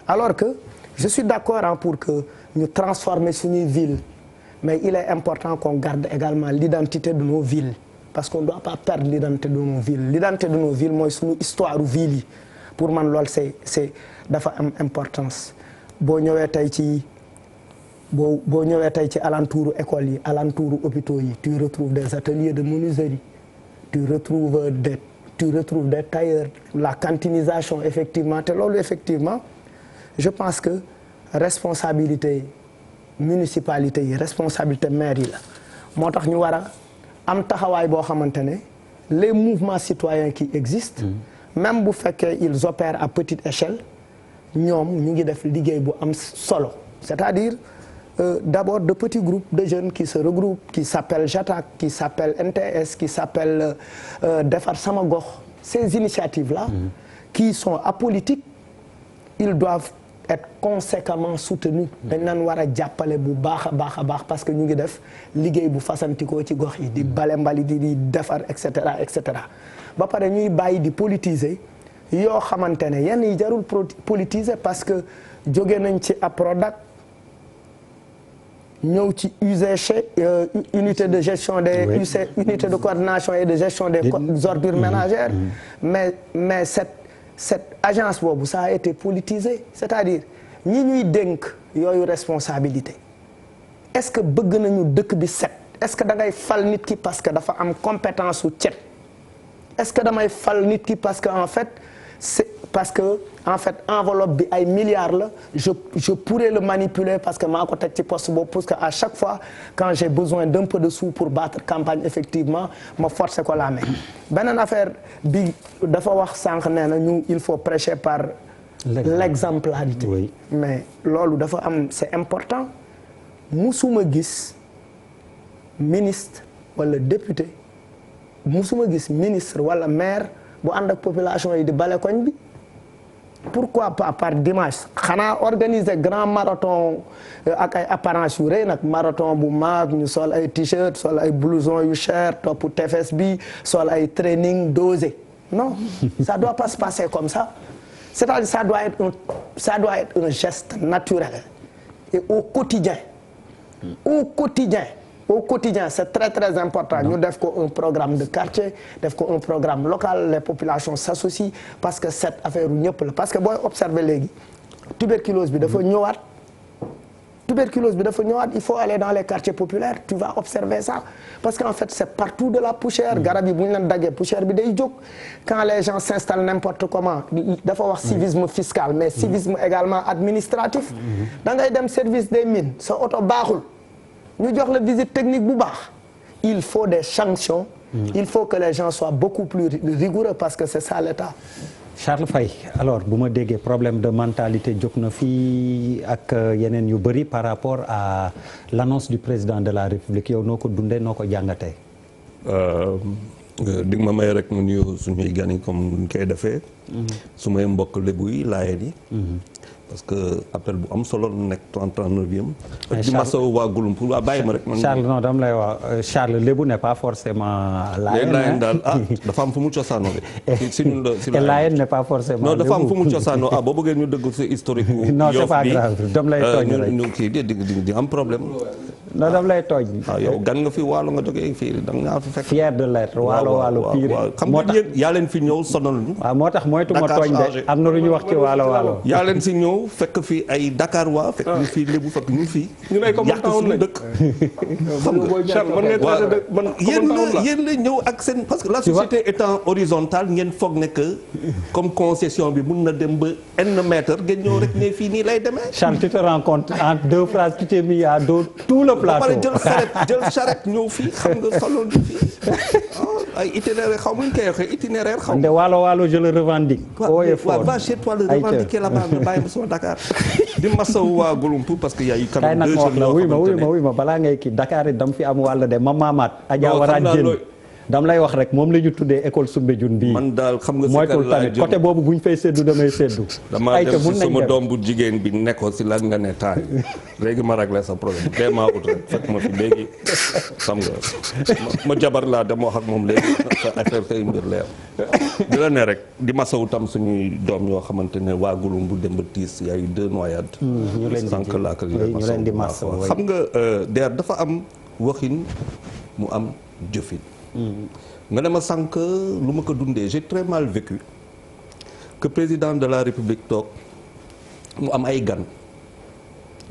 alors que je suis d'accord pour que ñu transformer suñuy ville mais il est important qu'on garde également l'identité de nos villes parce qu'on ne doit pas perdre l'identité de nos villes l'identité de nos villes mooy suñu histoire ville yi pour man loolu c'est dafa am importance boo ñëwee tey ci alentouru écoles yi alentouru hôpitaux yi tu retrouves des ateliers de menuiserie tu retrouves des tailleurs la cantinisation effectivement te loolu effectivement je pense que responsabilité municipalité yi responsabilité maire yi la moo tax ñu war a am taxawaay boo xamante ne les mouvements citoyens qui existent même bu fekkee ils opèrent à petite échelle ñoom ñu ngi def liggéey bu am solo c'est-à-dire d'abord de petits groupes de jeunes qui se regroupent qui s'appellent JATAC qui s'appellent NTS qui s'appellent Defar Sama Gox ces initiatives-là qui sont apolitiques ils doivent être conséquemment soutenus dañ naan war a jàppale bu baax a baax parce que ñu ngi def liggéey bu fasantikoo ci gox yi di bale mbali di defar et cetera ba pare ñuy bàyyi di politiser yoo xamante ne yenn yi jarul politiser parce que jóge nañ ci APRODAC ñëw ci UGC unité de gestion des unité de coordination et de gestion des ordures ménagères mais cette agence boobu ça a été politisé c'est-à-dire ñi ñuy dénk yooyu responsabilité est-ce que bëgg nañu dëkk bi set est-ce que da ngay fal nit ki parce que dafa am compétence su cet est-ce que damay fal nit ki parce que en fait enveloppe bi ay milliards la je pourrais le manipuler parce que maa ko teg ci poste boobu parce que à chaque fois quand j'ai besoin d'un peu de sous pour battre campagne effectivement ma forcer ko la main beneen affaire bi dafa wax sànq nee na ñu il faut prêcher par l'exemplarité oui. mais loolu dafa am c'est important musuma gis ministre wala député musuma gis ministre wala maire bu ànd ak population yi di bale koñ bi pourquoi pas par dimanche xanaa organiser grand marathon ak ay apparence yu rëy nag marathon bu mag ñu sol ay t-shirt sol ay blouson yu cher topp tefes bi sol ay training dosé non ça doit pas se passer comme ça c'est-à-dire ça doit être un geste naturel et au quotidien c'est très très important ñu def ko un programme de quartier def ko un programme local les populations s'associent parce que cette affaire u ñëpp la parce que booy observer léegi tuberculose bi dafa ñëwaat tuberculose bi dafa ñëwaat il faut aller dans les quartiers populaires tu vas observer ça parce qu'en fait c'est partout de la poussière garab yi bu ñu leen daggee poussière bi day jóg quand les gens s'installent n'importe comment dafa wax civisme fiscal mais civisme également administratif da ngay dem service des mines sa oto baaxul ñu jox la visite technique bu baax il faut des sanctions il faut que les gens soient beaucoup plus rigoureux parce que c'est ça l'État. Charles Faye alors bu ma déggee problème de mentalité jóg na fii ak yeneen yu bëri par rapport à l'annonce du président de la République yow noo ko dundee noo ko jàngatee. dig ma may rek mu nuyu suñuy gan yi comme ñu koy defee. su may mbokk lébu yi laayeen yi. parce que appel bu am solo nekk 39e. ak di masawu waa Gouloumbou waa bàyyi ma rek. Charles non dama lay wax Charles lébu n'est pas forcément. laayeen daal dafa am fu mu cosaanoo de. si ñun la si laayeen n'est pas forcément. non dafa am fu mu cosaanoo boo bëggee ñu dëgg si historique. non c'est pas grave dama lay tooñ rek ñu kii di am problème. non dama lay tooñ. waaw yow gan nga fi waalo nga jógee fii da nga fi fekk. fier de l'être waalo pire. xam nga yéen yaa leen fi ñëw sonal ñu. waaw moo tax moytu ma tooñ de am na lu ñu wax ci waalo. yaa leen si ñëw fekk fi ay Dakar waa fekk ñu fi lébu fekk ñu fi. ñu ay commentaire woon lañ dëkk. xam nga yéen la ñëw ak seen parce que la société étant horizontale ngeen foog ne que comme concession bi mun na dem ba n mètre ngeen ñëw rek ne fii nii lay demee. Charles tu te rends compte en 2 phrases tu t'es mis à dos tout le plateau. ba pare jël charrette ñëw fii xam nga solo ñu fii ay itinéraire xaw ma ñu koy waxee itinéraire xaw ma. de waalo je le revendique. haut et fort va chez toi le revendiquer là-bas nga bàyyi ma sama Dakar. di masawu waa Gouloumbou parce que y a eu quand même 2 jours yoo xamante ne wuy ma balaa ngay kii Dakar it dam fi am wàll de ma maamaat. Adja Wara Dieng dam lay wax rek moom la ñu tuddee école Soumbédioune bii. man daal xam nga moytul tamit côté boobu bu ñu fay séddu damay séddu. damaa dem si sama doom bu jigéen bi nekkoon si lan nga ne taay léegi ma réglé sa problème dee maa ut rek fekk ma fi léegi xam nga ma jabar laa dem wax ak moom léegi sa affaire say mbir leer di la ne rek di masawu tam suñuy doom yoo xamante ne waa Gouloumbou dem ba tiis y a eu 2 noyades. ñu leen di masawu xam nga der dafa am waxin mu am jëfin. nga ne ma sànq lu ma ko dundee j'ai très mal vécu que président de la République toog mu am ay gan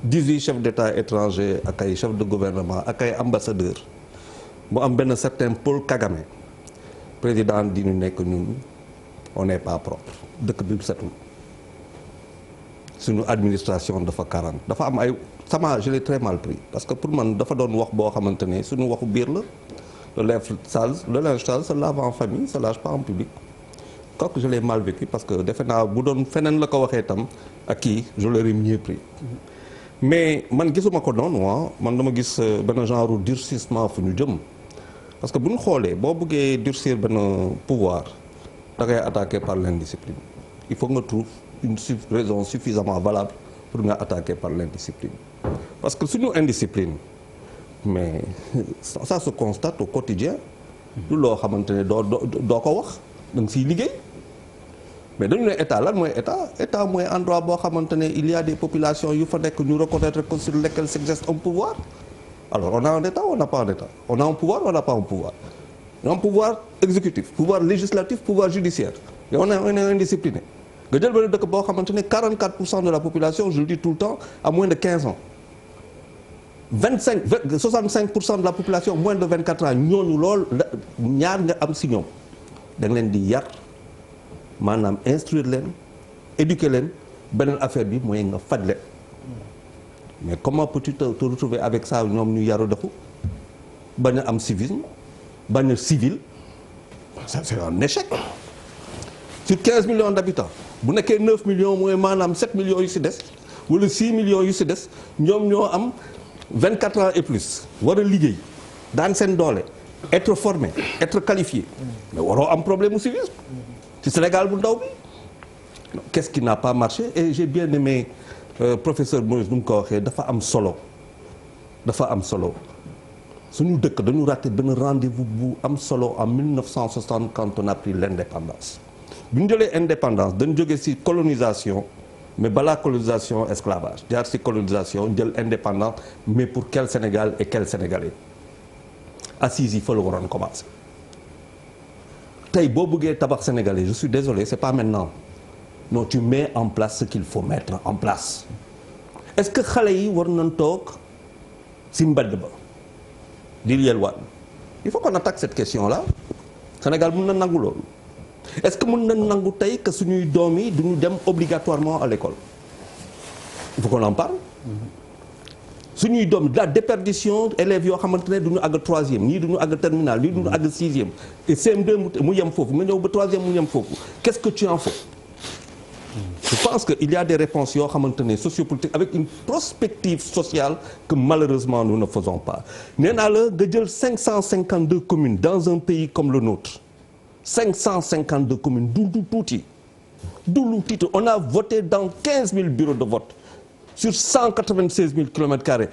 18 chefs d'État étrangers ak ay chefs de gouvernement ak ay ambassadeurs mu am benn certain Paul Kagame président di ñu nekk ñun on n'est pas propre dëkk bi setul suñu administration dafa 40 dafa am ay sama je l'ai très mal pris parce que pour man dafa doon wax boo xamante ne suñu waxu biir la. Le linge sale se lave en famille se lave pas en public kooku je l'ai mal vécu parce que defe naa bu doon feneen la ko waxee tam ak kii je l'aurais mieux pris mais man gisuma ko noonu man dama gis benn genre durcissement fu ñu jëm parce que bu ñu xoolee boo bëggee durcir benn pouvoir da ngay attaquer par l'indiscipline il faut nga trouver une raison suffisamment valable pour nga attaquer par l'indiscipline parce que suñu indiscipline mais ça se constate au quotidien lu loo xamante ne doo ko wax da nga siy liggéey mais dañu ne état lan mooy état mooy endroit boo xamante ne il y a des populations yu fa nekk ñu reconnaître que sur lesquelles s'exerce un pouvoir alors on a un état ou on n'a pas un état on a un pouvoir ou on n'a pas un pouvoir on a un pouvoir exécutif pouvoir législatif pouvoir judiciaire et on est indiscipliné nga jël benn dëkk boo xamante ne 44% de la population je le dis tout le temps à moins de 15 ans 65% de la population moins de 24 ans ñooñu lool ñaar nga am si ñoom da nga leen di yar maanaam instruire leen éduquer leen beneen affaire bi mooy nga faj leen mais comment peux-tu te retrouver avec ça ñoom ñu yaru defu bañ a am civisme bañ a civil c'est un échec sur 15 millions d'habitants bu nekkee 9 millions mooy maanaam 7 millions yu si des wala 6 millions yu si des ñoom ñoo am 24 ans et plus war a liggéey daan seen doole être formé être qualifié mais waroo am problème mu civisme ci Sénégal bu ndaw bi qu'est-ce qui n'a pas marché et j'ai bien aimé professeur Moïse nu mu ko waxee dafa am solo suñu dëkk dañu raté benn rendez-vous bu am solo en 1960 quand on a pris l'indépendance bi ñu jëlee indépendance dañu jógee ci colonisation mais balaa colonisation esclavage jaar ci colonisation jël indépendance mais pour quel Sénégal et quel Sénégalais assise yi fa la waroon commencer tey boo bëggee tabax sénégalais je suis désolé c'est pas maintenant non tu mets en place ce qu'il faut mettre en place est-ce que xale yi war nañ toog si mbedd ba di yelwaan? Il faut qu'on attaque cette question-là. Sénégal mën na nangu loolu. Est-ce que mën na nangu tey que suñuy doom yi duñu dem obligatoirement à l'école? Il faut qu'on en parle. suñuy doom la déperdition élèves yoo xamante ne duñu àgg troisième ñii duñu àgg terminale ñii duñu àgg sixième et CM2 mu yem foofu nga ñëw ba troisième mu yem foofu qu'est-ce que tu en fais? Je pense que il y a des réponses yoo xamante ne sociopolitiques avec une prospective sociale que malheureusement nous ne faisons pas. nee naa la nga jël 552 communes dans un pays comme le nôtre 552 communes du tuuti on a voté dans 15 000 bureaux de vote sur 196 000 km².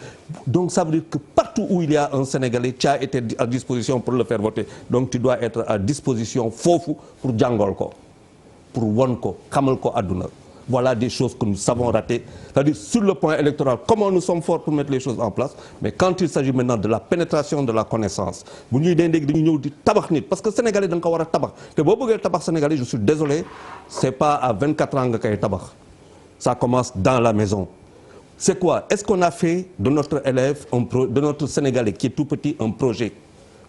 Donc ça veut dire que partout où il y a un Sénégalais, tu as été à disposition pour le faire voter. Donc tu dois être à disposition foofu pour jàngal ko pour won ko xamal ko àdduna. Voilà des choses que nous savons rater. C'est-à-dire sur le point électoral, comment nous sommes forts pour mettre les choses en place. Mais quand il s'agit maintenant de la pénétration de la connaissance, bu ñuy dee léegi dañu ñëw di tabax nit parce que Sénégalais da nga ko war a tabax te boo bëggee tabax Sénégalais je suis désolé c'est pas à 24 ans nga koy tabax. Ça commence dans la maison. C'est quoi? Est-ce qu'on a fait de notre élève, de notre Sénégalais qui est tout petit, un projet?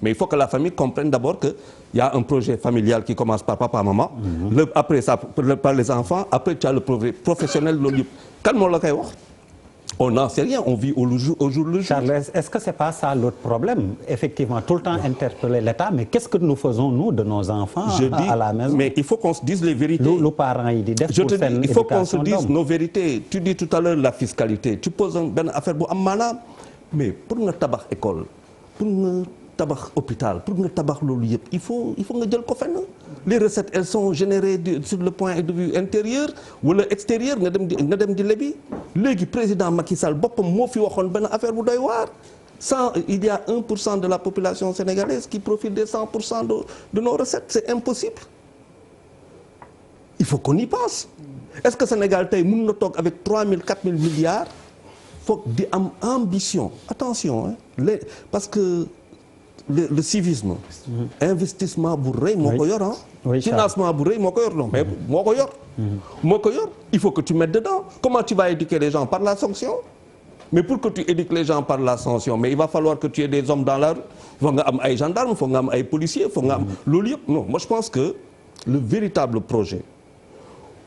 Mais il faut que la famille comprenne d'abord qu'il y a un projet familial qui commence par papa, maman. Après ça, par les enfants. Après, tu as le projet professionnel. Quand on l'a dit, on n'en sait rien. On vit au jour le jour. Charles, est-ce que c'est pas ça l'autre problème? Effectivement, tout le temps interpeller l'État, mais qu'est-ce que nous faisons, nous, de nos enfants à la maison? Mais il faut qu'on se dise les vérités. Les parents, ils disent je te dis, il faut qu'on se dise nos vérités. Tu dis tout à l'heure la fiscalité. Tu poses une affaire bu am maanaam mais pour nga tabax école, pour nga tabax hôpital, pour nga tabax loolu yëpp, il faut nga jël ko fenn. Les recettes, elles sont générées sur le point de vue intérieur wala extérieur nga dem di lebi. Léegi président Macky Sall boppam moo fi waxoon benn affaire bu doy waar. Il y a 1% de la population sénégalaise qui profite des 100% de nos recettes. C'est impossible. Il faut qu'on y pense. Est-ce que Sénégal tey mën na toog avec 3 000 4 000 milliards foog di am ambition attention parce que le civisme investissement bu rëy moo ko yor financement bu rëy moo ko yor non mais moo ko yor il faut que tu mettes dedans. Comment tu vas éduquer les gens? Par la sanction. Mais pour que tu éduques les gens par la sanction, mais il va falloir que tu aies des hommes dans la rue. Faut nga am ay gendarmes, faut nga am ay policiers, faut nga am loolu yëpp. Non, moi je pense que le véritable projet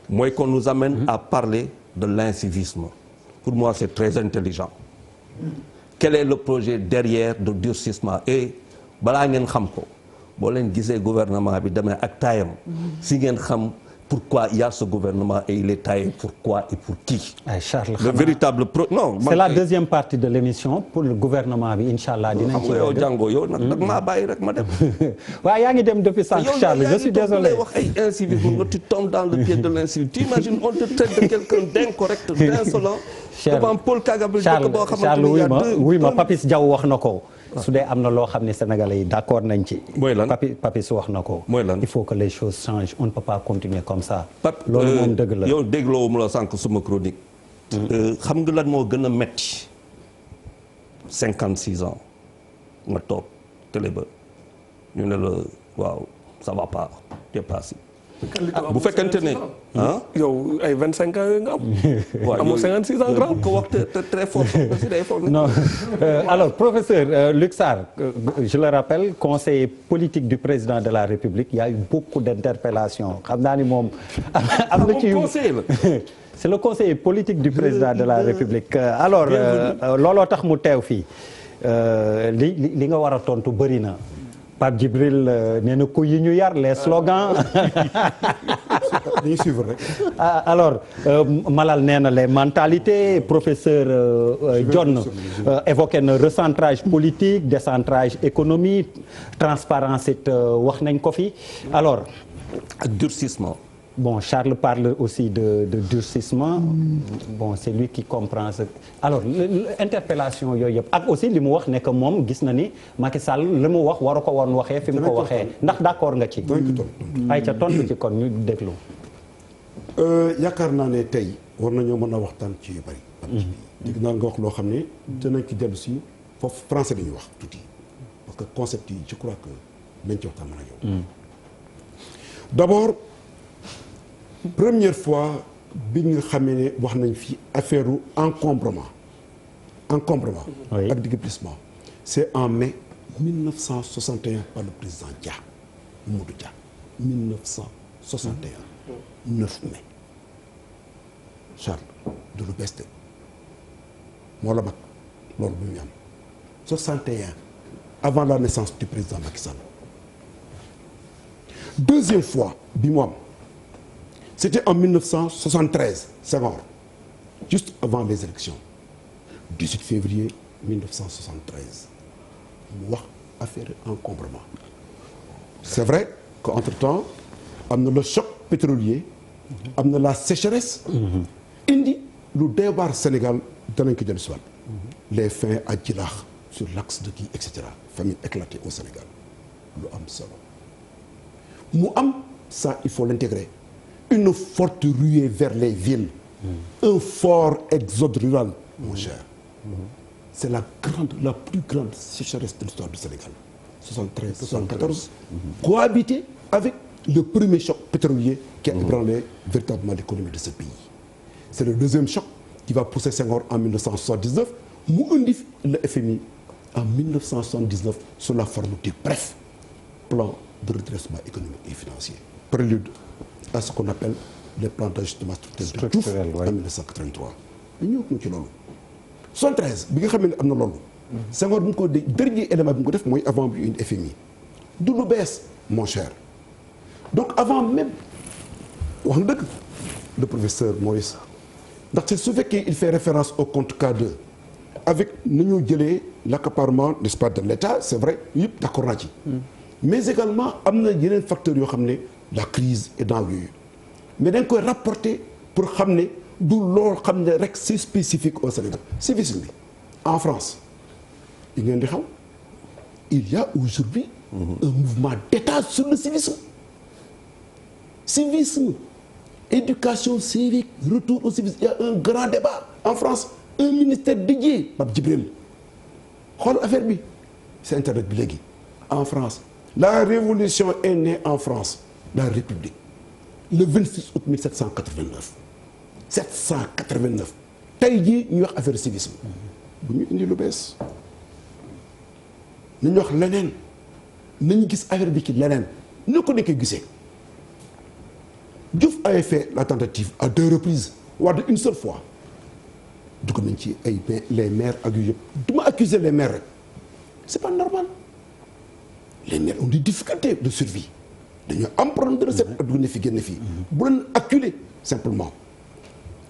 mooy qu'on nous amène à parler de l'incivisme. Pour moi c'est très intelligent. Quel est le projet derrière de durcissement? Et balaa ngeen xam ko boo leen gisee gouvernement bi demee ak taayam si ngeen xam pourquoi il y a ce gouvernement et il est taillé pourquoi et pour qui. Charles, le véritable non. C'est la deuxième partie de l'émission pour le gouvernement bi inchallah dinañ ci yow jàngoo yow nag dag maa bàyyi rek ma dem. waaw yaa ngi dem depuis sànq Charles, je suis désolé. wax ay incivisme nga tu tombes dans le piège de l'incivisme. Tu imagines on te traite de quelqu'un d'incorrect, d'insolent. devant Paul Kagame Charles, wuy ma Papis Diaw wax na ko. su dee am na loo xam ne sénégalais yi d'accord nañ ci. mooy lan Papis wax na ko. mooy lan il faut que les choses changent, on ne peut pas continuer comme ça. loolu moom dëgg la yow dégloo mu la sànq suma chronique. xam nga lan moo gën a metti 56 ans nga toog télé ba ñu ne la waaw ça va pas t'es passé. bu fekkente ne ah yow ay 25 ans yooyu nga am. waaw amoo 56 ans grand. ko wax te très fort si day fort. Non alors professeur Luc Sarr, je le rappelle, conseiller politique du président de la République, il y a eu beaucoup d'interpellations. xam naa ni moom am na ci c'est le conseiller politique du président de la République. Alors looloo tax mu teew fii li nga war a tontu bëri na. Pape Djibril nee na ko yi ñu yar les slogans. dañuy suivre rek. Alors Malal nee na les mentalités, professeur John évoqué na recentrage politique, décentrage économique, transparence it wax nañ ko fi. Alors ak durcissement. Bon, Charles parle aussi de durcissement. Bon, c'est lui qui comprend ce... Alors interpellation yooyu yëpp ak aussi li mu wax ne que moom gis na ni Macky Sall li mu wax waru ko woon waxee fi mu ko waxee ndax d'accord nga ci. ay ca tontu ci kon ñu déglu. yaakaar naa ne tey war nañoo mën a waxtaan ci yu bari. dégg naa nga wax loo xam ne dinañ ci dellu si foofu français dañuy wax tuuti parce que concept yi je crois que nañ ci waxtaan mën a yow. D'abord. Première fois bi nga xamee ne wax nañ fi affaire encombrement Oui. ak déguerpissement c'est en mai 1961 par le président Dia Mamadou Dia 1961 9 mai Charles du lu bees de moo la mag loolu bu ñu am 61 avant la naissance du président Macky Sall deuxième fois bi mu am c'était en 1973 Senghor juste avant les élections 18 février 1973 mu wax affaire encombrement c'est vrai qu'entre-temps am na le choc pétrolier am na la sécheresse indi lu débar Sénégal danañ ko jël si waat les fins à Djilakh sur l'axe de kii et cetera famine éclatée au Sénégal lu am solo mu am ça il faut l'intégrer une forte ruée vers les villes un fort exode rural mon cher c'est la plus grande sécheresse de l'histoire du Sénégal 73 74 cohabité avec le premier choc pétrolier qui a ébranlé véritablement l'économie de ce pays c'est le deuxième choc qui va pousser Senghor en 1979 mu indi le FMI en 1979 sous la forme du bref plan de redressement économique et financier prélude à ce qu'on appelle les plans d'ajustement structurel de Diouf en 1983 ñu ñëw ci loolu 73 bi nga xam ne am na loolu Senghor bu ñu ko de dernier élément bi mu ko def mooy avant bi une FMI du lu bees mon cher donc avant même wax na dëgg le professeur Maurice ndaxte su fekkee il fait référence au compte K2 avec ni ñu jëlee l'accaparement n'est-ce pas de l'État c'est vrai yëpp d'accord naa ci mais également am na yeneen facteurs yoo xam ne la crise est dans l'UE mais dañ koy rapporter pour xam ne du loolu xam ne rek c'est spécifique au Sénégal civisme bi en France yi ngeen di xaw il y a aujourd'hui un mouvement d'État sur le civisme éducation civique retour au civisme il y a un grand débat en France un ministère dédié Pape Djibril xool affaire bi c'est internet bi léegi en France la révolution est née en France la République le 26 août 1789 789 tey jii ñuy wax affaire civisme bu ñu indi lu bees nañu wax leneen nañu gis affaire bi ci leneen ñu ko nekkee gisee Diouf avait fait la tentative à 2 reprises Wade une seule fois dugg nañ ci ay les maires ak yu yëpp du ma accuser les maires rek c'est pas normal les maires ont des difficultés de survie dañoo am problème de recette ak dugg na fi génn fii bu leen acculer simplement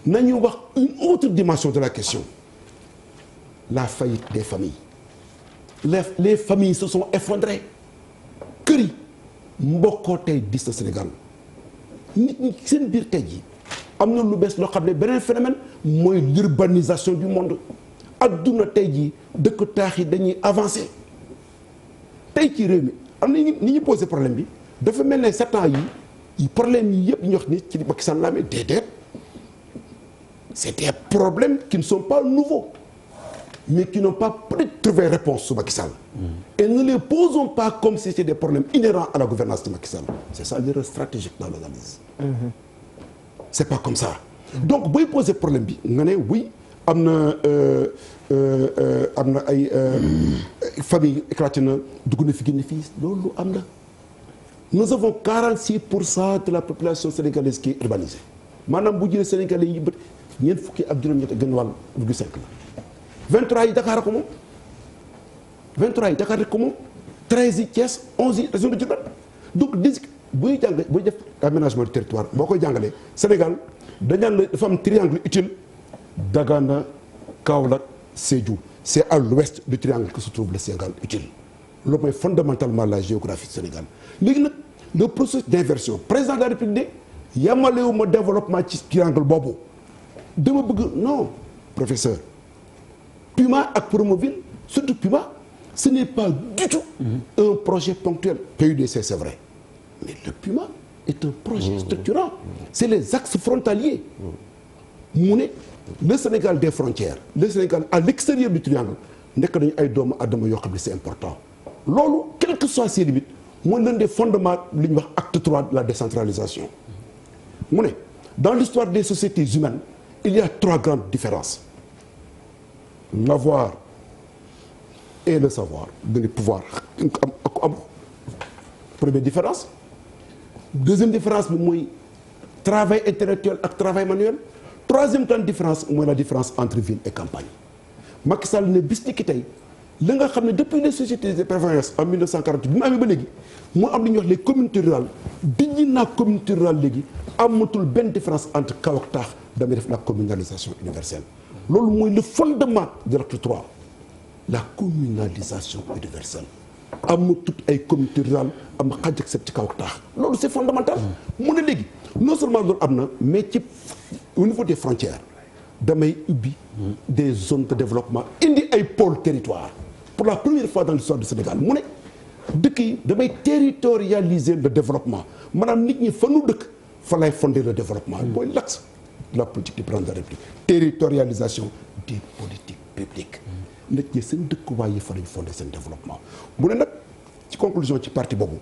nañu wax une autre dimension de la question la faillite des familles les familles se sont effondrées kër yi mbokkoo tey dis na Sénégal nit ñi seen biir tey jii am na lu bees loo xam ne beneen phénomène mooy l'urbanisation du monde adduna tey jii dëkk taax yi dañuy avancer tey ci réew mi am na ni ñu posé problème bi dafa mel ne 7 ans yi problème yi yëpp ñu wax ni ci Macky Sall la amee déedéet c'est des problèmes qui ne sont pas nouveaux mais qui n'ont pas peut-être trouvé réponse sous Macky Sall et ne les posons pas comme si c'était des problèmes inhérents à la gouvernance de Macky Sall c'est ça l'erreur stratégique dans l'analyse c'est pas comme ça donc booy poser problème bi nga ne oui am na ay famille éclaté na dugg na fi génn fii loolu am na nous avons 46% de la population sénégalaise qui est urbanisée maanaam bu jëlee sénégalais yi bët ñeent fukki ak juróom-ñett gën wàll virgule 5 la 23 yi Dakar ko moom 23 yi Dakar rek ko moom 13 yi Thiès 11 yi région de Diourbel donc buy jàng buy def aménagement du territoire boo koy jàngalee Sénégal dañaan la dafa am triangle utile Dagana Kaolack Sédhiou c'est à l'ouest du triangle que se trouve le Sénégal utile loolu mooy fondamentalement la géographie du Sénégal léegi nag le processus d'inversion président de la République de yamalewu ma développement ci triangle boobu dama bëgg non professeur Puma ak Promoville surtout Puma ce n'est pas du tout un projet ponctuel PUDC c'est vrai mais le Puma est un projet structurant c'est les axes frontaliers mu ne le Sénégal des frontières le Sénégal à l'extérieur du triangle nekk nañu ay doomu adama yoo xam ne c'est important loolu quelles que soient ses limites mooy l'un des fondements li ñuy wax acte 3 de la décentralisation mu ne dans l'histoire des sociétés humaines il y a 3 grandes différences l'avoir et le savoir de pouvoir am première différence deuxième différence bi mooy travail intellectuel ak travail manuel troisième grande différence mooy la différence entre ville et campagne Macky Sall ne bis ni ki tey la nga xam ne depuis les sociétés de prévoyance en 1948 bi mu amee ba léegi moo am lu ñuy wax les communautés rurales dijji naa communauté rurale léegi amatul benn différence entre kaw ak taax damay def la communalisation universelle loolu mooy le fondement de l'acte 3 la communalisation universelle amatul ay communauté rurale am xaaj ak set ci kaw ak taax loolu c'est fondamental mu ne léegi non seulement loolu am na mais ci au niveau des frontières damay ubbi des zones de développement indi ay pôles territoire pour la première fois dans l'histoire du Sénégal mu ne dëkk yi damay territorialiser le développement maanaam nit ñi fa nu dëkk fa lay fonder le développement mooy l'axe de la politique du président de la République territorialisation des politiques publiques nit ñi seen dëkkuwaay yi fa lañ fonder seen développement mu ne nag ci conclusion ci parti boobu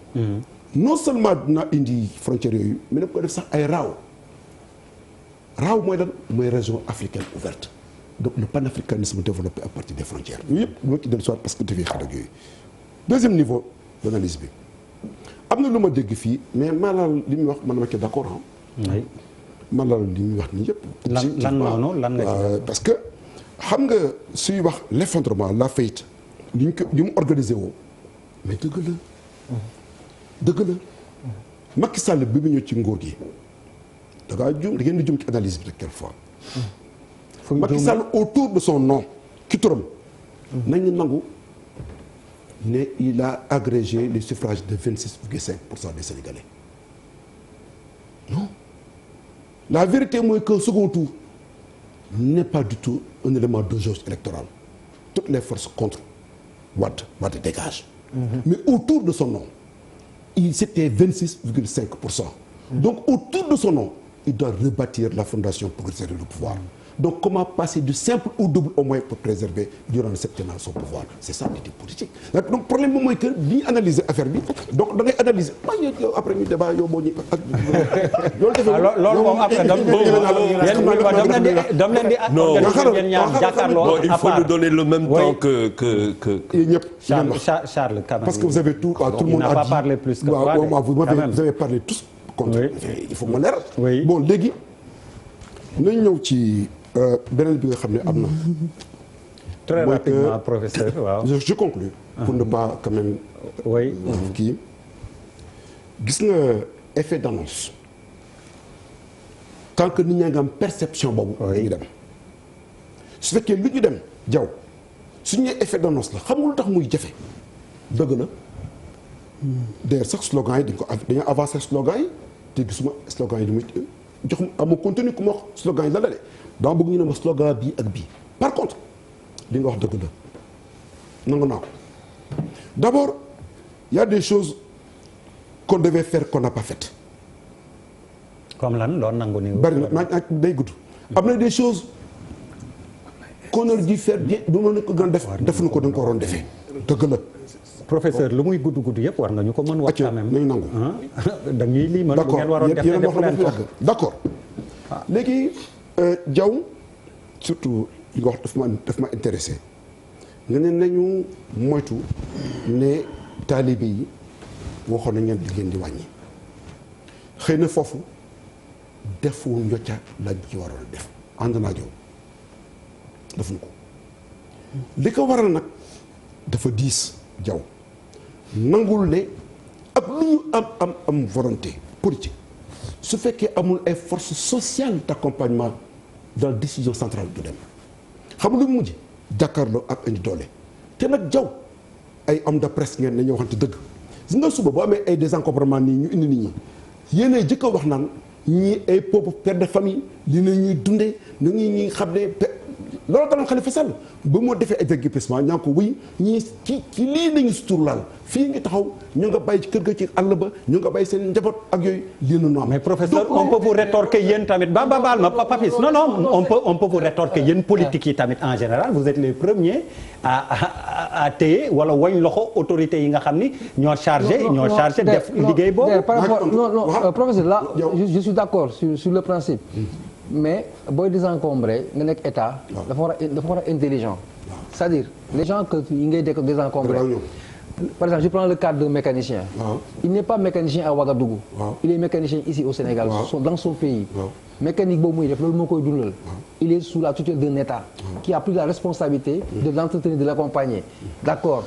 non seulement dina indi frontières yooyu mais nag ko def sax ay raaw mooy lan mooy région africaine ouverte donc le panafricanisme développé à partir des frontières yooyu yëpp moo ci dellu soit parce que dafay xaar ak yooyu deuxième niveau d'analyse bi am na lu ma dégg fii mais maanaam li muy wax man ma ci d'accord ah maanaam li muy wax nii yëpp lan noonu lan nga parce que xam nga suy wax l'effondrement la faillite li mu organisé woo mais dëgg la Macky Sall bi mu ñëw ci nguur gi da ngaa juum da ngeen di juum ci analyse bi rek quelquefois Macky Sall autour de son nom ki turam nañu nangu ne il a agrégé les suffrages de 26,5% des Sénégalais non la vérité mooy que second tour n'est pas du tout un élément de jauge électorale toutes les forces contre Wade dégage mais autour de son nom c'était 26,5%. Donc autour de son nom il doit rebâtir la fondation pour préserver le pouvoir. Donc comment passer du simple au double au moins pour préserver durant le septennat son pouvoir, c'est ça l'idée politique. Donc problème moom mooy que bi ñu analyser affaire bi donc da ngay analyser yow après ñu débat yow boo ñu ak loolu moom après dam leen di ngeen ñaar jàkkaarloo il faut nous donner le même temps que ñëpp Charles quand même parce que vous avez tout le monde n'a pas parlé plus que vous avez parlé tous contre il faut ma leeral bon léegi nañ ñëw ci beneen bi nga xam ne am na. très rapidement professeur waaw. je conclue. pour ne pas quand même. oui kii gis nga effet d'annonce tant que nit ñaa ngi am perception boobu. dañuy dem su fekkee lu ñu dem jaw suñu nee effet d'annonce la xam nga lu tax muy jafe dëgg la d'ailleurs sax slogan yi dañoo avancer slogan yi te gisuma slogan yi di muy jox am contenu ku ma wax slogan yi la de dama bëgg ñu ne ma slogan bii ak bii par contre li nga wax dëgg la nangu naa ko d'abord il y a des choses qu'on devait faire qu'on n'a pas faites. comme lan loolu nangu ni bari na day gudd. am na des choses qu'on aurait dû faire bien du ma ko gën def defuñu ko dañ ko waroon defee dëgg la. professeur lu muy gudd yëpp war nga ñu ko mën wax quand même nañu nangu dañuy limal bu ngeen waroon def leen ko d'accord léegi Diaw surtout li nga wax daf ma intéressé nga ne nañu moytu ne taalibe yi waxoon nañ leen di ngeen di wàññi xëy na foofu defu njocca la ci waroon def ànd naa Diaw defuñu ko li ko waral nag dafa diis Diaw nangul ne ak lu ñu am volonté politique su fekkee amul ay forces sociales d'accompagnement dans la décision centrale du dem xam nga lu mu mujj jàkkaarloo ak indi doole te nag Diaw ay homme de presse ngeen nañu waxante dëgg gis nga suba boo amee ay désencombrement nii ñu indi nit ñi yéenay jëkk a wax naan ñii ay pauvres pères de famille li na ñuy dundee na ñuy xam ne loolu daloon Khalifa Sall ba moo defee ay déguerpissement ñaa ngi ko wéy ñii ci lii nañu suturlaal fii ngi taxaw ñu nga bàyyi ci kër ga ci àll ba ñu nga bàyyi seen njaboot ak yooyu lii na am. mais professeur on peut vous rétorquer yéen tamit baal ma Papis non on peut vous rétorquer yéen politique yi tamit en général vous êtes les premiers à téye wala wañ loxo autorités yi nga xam ni ñoo chargé def liggéey boobu. non professeur là je suis d'accord sur le principe. mais booy désencombré nga nekk état. dafa war a intelligent. c'est-à-dire les gens que yi ngay désencombré. par exemple je prends le cadre d'un mécanicien. il n'est pas mécanicien à Ouagadougou. il est mécanicien ici au Sénégal. dans son pays. mécanique boobu muy def loolu moo koy dundal. il est sous la tutelle d'un état. qui a pris la responsabilité. de l'entretenir de l'accompagner. d'accord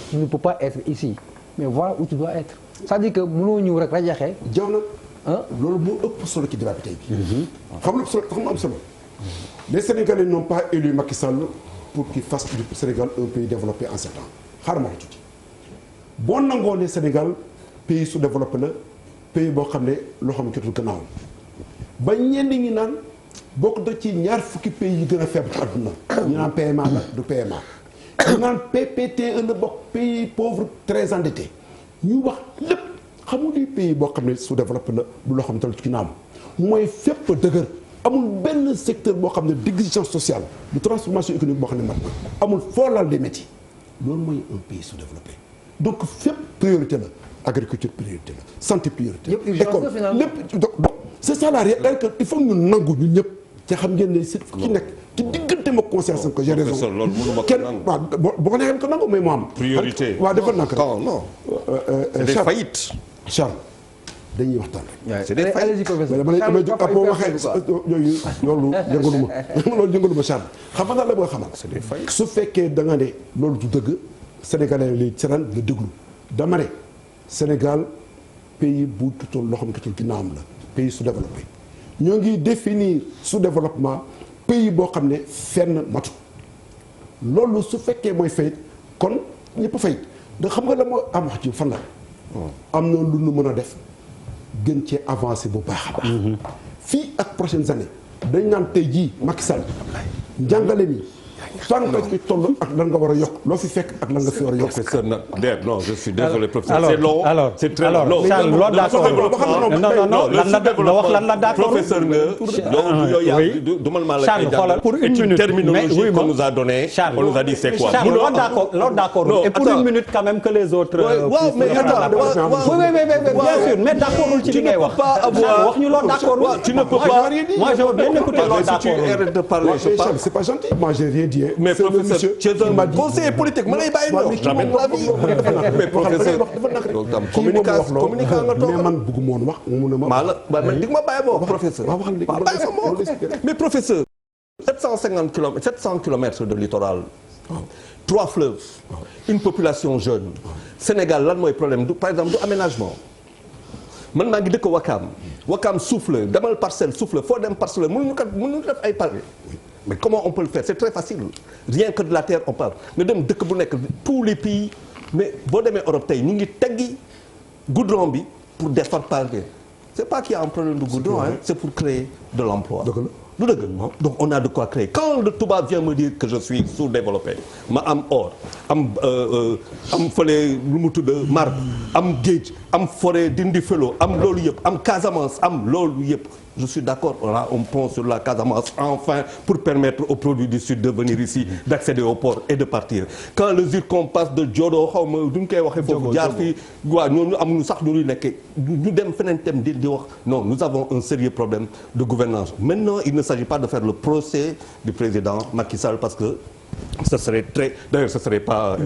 tu ne peux pas être ici mais voilà où tu dois être. c'est-à-dire que mënoo ñëw rek rajaxe. jaw na loolu moo ëpp solo ci débat bi tey bi xam nga am solo les Sénégalais n'ont pas élu Macky Sall pour qu'il fasse du Sénégal un pays développé en 7 ans xaaral ma la tuuti boo nangoo ne Sénégal pays sous-développé la pays boo xam ne loo xam ne jotul gannaaw ba ñenn ñi naan bokk da ci ñaar fukki pays yi gën a faible ci àdduna ñu naan PMA la du PMA ñu naan PPTE la bokk pays pauvre très endetté ñu wax lépp xamul ni pays boo xam ne sous-développé la du loo xam ne ci ginnaaw mooy fépp dëgër amul benn secteur boo xam ne d'exigence sociale de transformation économique boo xam ne mat na amul foo laal des métiers loolu mooy un pays sous-développé donc fépp priorité la agriculture priorité la santé priorité la école lépp donc c'est ça la réalité il faut ñu nangu ñun ñëpp te xam ngeen ne si ki nekk ci diggante ma conscience que j'ai raison kenn waaw boo ko neexee ko nangu mais mu am priorité waaw defal nak non c'est des faillites Charles dañuy waxtaan rek. c'est des faillites damay boo waxee yooyu loolu yëngaluma Charles xam nga la boo xamal. c'est des faillites su fekkee da nga ne loolu du dëgg sénégalais lay seetaan nga déglu dama ne Sénégal pays bu tutoon loo xam ne tutoon ginnaawam la pays sous-développé ñoo ngi définir sous-développement pays boo xam ne fenn matu loolu su fekkee mooy fayit kon ñëpp fayit da xam nga la moo am wax ci fan la am na lu nu mën a def gën cee avancé bu baax a baax fii ak prochaines années dañ naan tey jii Macky Sall njàngale mi fan nga ci toll ak lan nga war a yokk loo fi fekk ak lan nga fi war a yokk. professeur non je suis désolé professeur c'est long c'est très long Charles loolu d'accord non wax lan la d'accord professeur nga du man maa la Charles xoolal pour une minute terminologie qu'on nous a donné on nous a dit c'est quoi Charles loolu d'accord et pour une minute quand même que les autres waaw mais attends bien sûr mais d'accordul ci li ngay wax wax ñu loolu d'accord tu ne peux pas moi je veux bien écouter loolu d'accord si tu arrêtes de parler je parle c'est pas gentil moi j'ai rien dit mais professeur tu es un conseiller politique ma lay bàyyi ñëw j'amène la vie mais professeur loolu tam communication nga toog mais man bëgguma woon wax mu ne ma maa la man dig ma bàyyi ma wax professeur bàyyi ma wax mais professeur 700 kilomètres de littoral 3 fleuves une population jeune Sénégal lan mooy problème du par exemple du aménagement man maa ngi dëkk Wakam suuf la demal parcelle suuf la foo dem parcelle mënuñu def ay pare mais comment on peut le faire c'est très facile rien que de la terre on parle nga dem dëkk bu nekk tous les pays mais boo demee Europe tey ñu ngi teggi goudron bi pour defar pavé c'est pas qu'il y a un problème de goudron c'est pour créer de l'emploi du dëgg donc on a de quoi créer quand le tubaab vient me dire que je suis sous-développé ma am or am fële lu mu tudd marbre am géej am forêt dindi felo am loolu yëpp am Casamance am loolu yëpp je suis d'accord on a un pont sur la Casamance enfin pour permettre aux produits du sud de venir ici d'accéder au port et de partir quand le zircon passe de Diodo xaw ma duñ koy waxee foofu jaar fii waaw ñooñu amuñu sax lu ñuy nekkee ñu dem feneen tem di wax non nous avons un sérieux problème de gouvernance maintenant il ne s'agit pas de faire le procès du président Macky Sall parce que ce serait d'ailleurs ce serait pas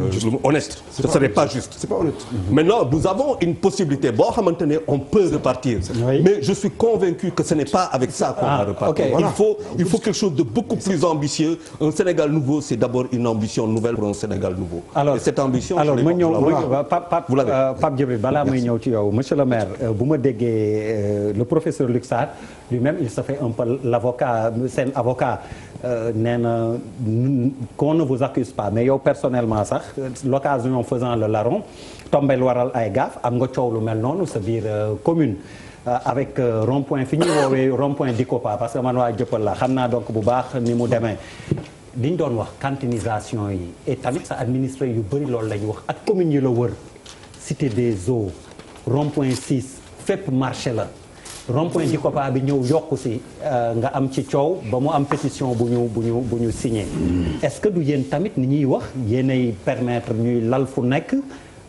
honnête ce serait pas juste c'est pas honnête maintenant nous avons une possibilité boo xamante ne on peut repartir mais je suis convaincu que ce n'est pas avec ça qu'on va repartir il faut quelque chose de beaucoup plus ambitieux un Sénégal nouveau c'est d'abord une ambition nouvelle pour un Sénégal nouveau et cette ambition alors ma ñëw Pape Djibril balaa muy ñëw ci yow monsieur le maire bu ma déggee le professeur Luc Sarr lui-même il se fait un peu l'avocat seen avocat nee na qu'on ne vous accuse pas mais yow personnellement sax l'occasion faisant le larron tombel waral ay gaaf am nga coow lu mel noonu sa biir commune avec rond-point fi ñuy woowee rond-point Dikopa parce que man waa Jëppal la xam naa donc bu baax ni mu demee li ñu doon wax cantinisation yi et tamit sa administré yu bëri loolu la ñu wax ak commune yi la wër cité des eaux rond-point 6 fépp marché la rond-point di Kopa bi ñëw yokku si nga am ci coow ba mu am pétition bu ñu signé est-ce que du yéen tamit ni ñuy wax yéenay permettre ñuy lal fu nekk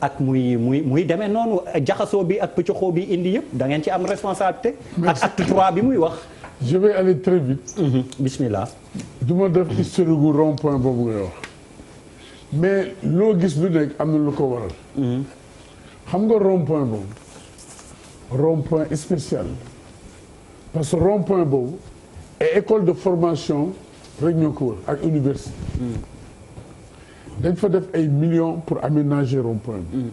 ak muy demee noonu jaxasoo bi ak pëccoxoo bi indi yëpp da ngeen ci am responsabilité. ak acte 3 bi muy wax. je vais aller très vite. bismillah. du ma def historique gu rond point boobu ngay wax mais loo gis lu nekk am na lu ko waral. xam nga rond point boobu rond point spécial parce que rond point boobu et école de formation rek ñoo ko wër ak université. dañ fa def ay millions pour aménager rond-point bi.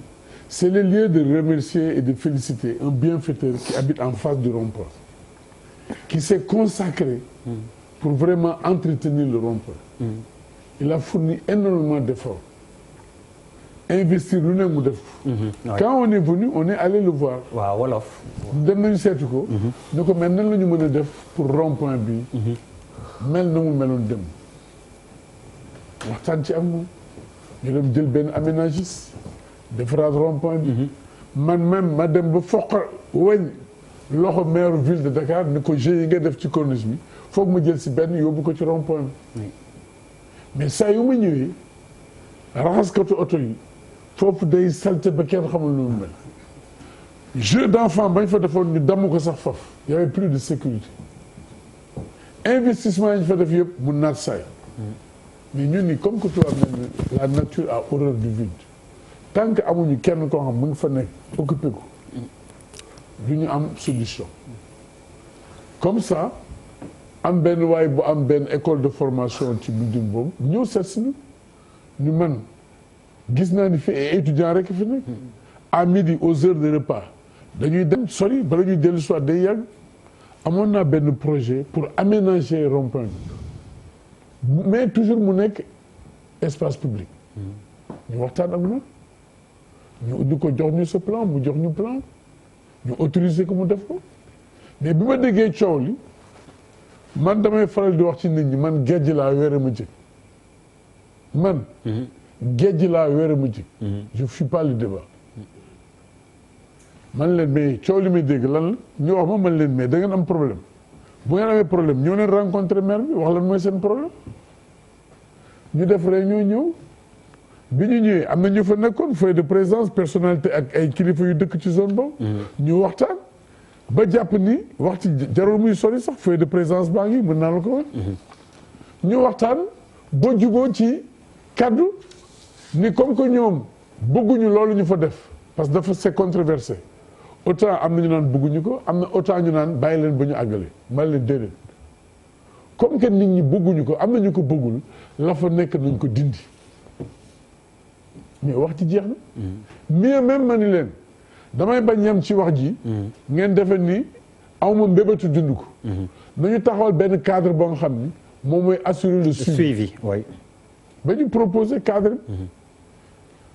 C'est le lieu de remercier et de féliciter un bienfaiteur qui habite en face du rond-point, qui s'est consacré pour vraiment entretenir le rond-point. Il a fourni énormément d'efforts. Investir lu ne mu def. Quand on est venu, on est allé le voir. waaw wolof. dem nañu seeti ko. ne ko mais nan la ñu mën a def pour rond-point bi. mel na mu meloon dem. waxtaan ci am moom. ñu dem jël benn aménagiste defaraat rond-point bi. man même ma dem ba foq weñ loxo maire ville de Dakar ni ko GIE yi nga def ci corniche bi foog ma jël si benn yóbbu ko ci rond-point bi. mais saa yu ma ñëwee raxaskatu oto yi foofu day salte ba kenn xamul lu mu mel. jeu d'enfant bañ fa defoon ñu damm ko sax foofu y avait plus de sécurité. investissement yi ñu fa def yëpp mu naat saay. mais ñun ni comme que tubaab ne la nature a horreur du vide tant que amuñu kenn koo xam mu ngi fa nekk occupé ko du ñu am solution. comme ça am benn waay bu am benn école de formation ci building boobu ñëw seet si ñu man gis naa ni fi ay étudiants rek fi nekk. à midi aux heures de repas dañuy dem sori bala ñuy dellu soit day yàgg amoon naa benn projet pour aménager rond-point bi mais toujours mu nekk espace public. ñu waxtaan ak moom ñu di ko jox ñu sa plan mu jox ñu plan ñu autoriser ko mu def ko mais bi ma déggee coow li man damay faral di wax ci nit ñi man géej laa wéer a ma jëg man. géej laa wéer a ma jëg. je fuis pas le débat. man leen mais coow li may dégg lan la ñu wax ma man leen mais da ngeen am problème bu ngeen amee problème ñoo leen rencontré maire bi wax lan mooy seen problème ñu def réunion ñëw bi ñu ñëwee am na ñu fa nekkoon feuille de présence personnalité ak ay kilifa yu dëkk ci zone boobu. ñu waxtaan ba jàpp ni wax ci jarul muy sori sax feuille de présence baa ngi mën naa la ko wax. ñu waxtaan ba juboo ci kaddu ni comme que ñoom bëgguñu loolu ñu fa def parce que dafa c'est controversé. autant am na ñu naan bëgguñu ko am na autant ñu naan bàyyi leen ba ñu àggale man leen déedéet comme que nit ñi bëgguñu ko am na ñu ko bëggul la fa nekk nañ ko dindi mais wax ci jeex na. mieux même ma ni leen damay bañ ñam ci wax ji. ngeen defe ni awma mbébétu dund ko. nañu taxawal benn cadre boo nga xam ni moom mooy assurer le suivi. oui. ba ñu proposer cadre bi.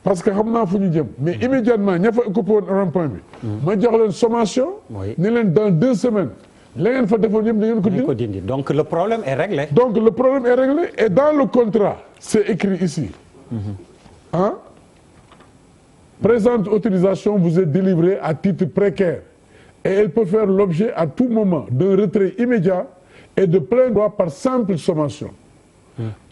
parce que xam naa fu ñu jëm mais immédiatement ña fa occupé woon rond-point bi. ma jox leen sommation. ni leen dans 2 semaines. la ngeen fa defoon yëpp da ngeen ko dindi. donc le problème est réglé. donc le problème est réglé et dans le contrat c'est écrit ici. Hein? Présente autorisation vous est délivrée à titre précaire et elle peut faire l'objet à tout moment d'un retrait immédiat et de plein droit par simple sommation.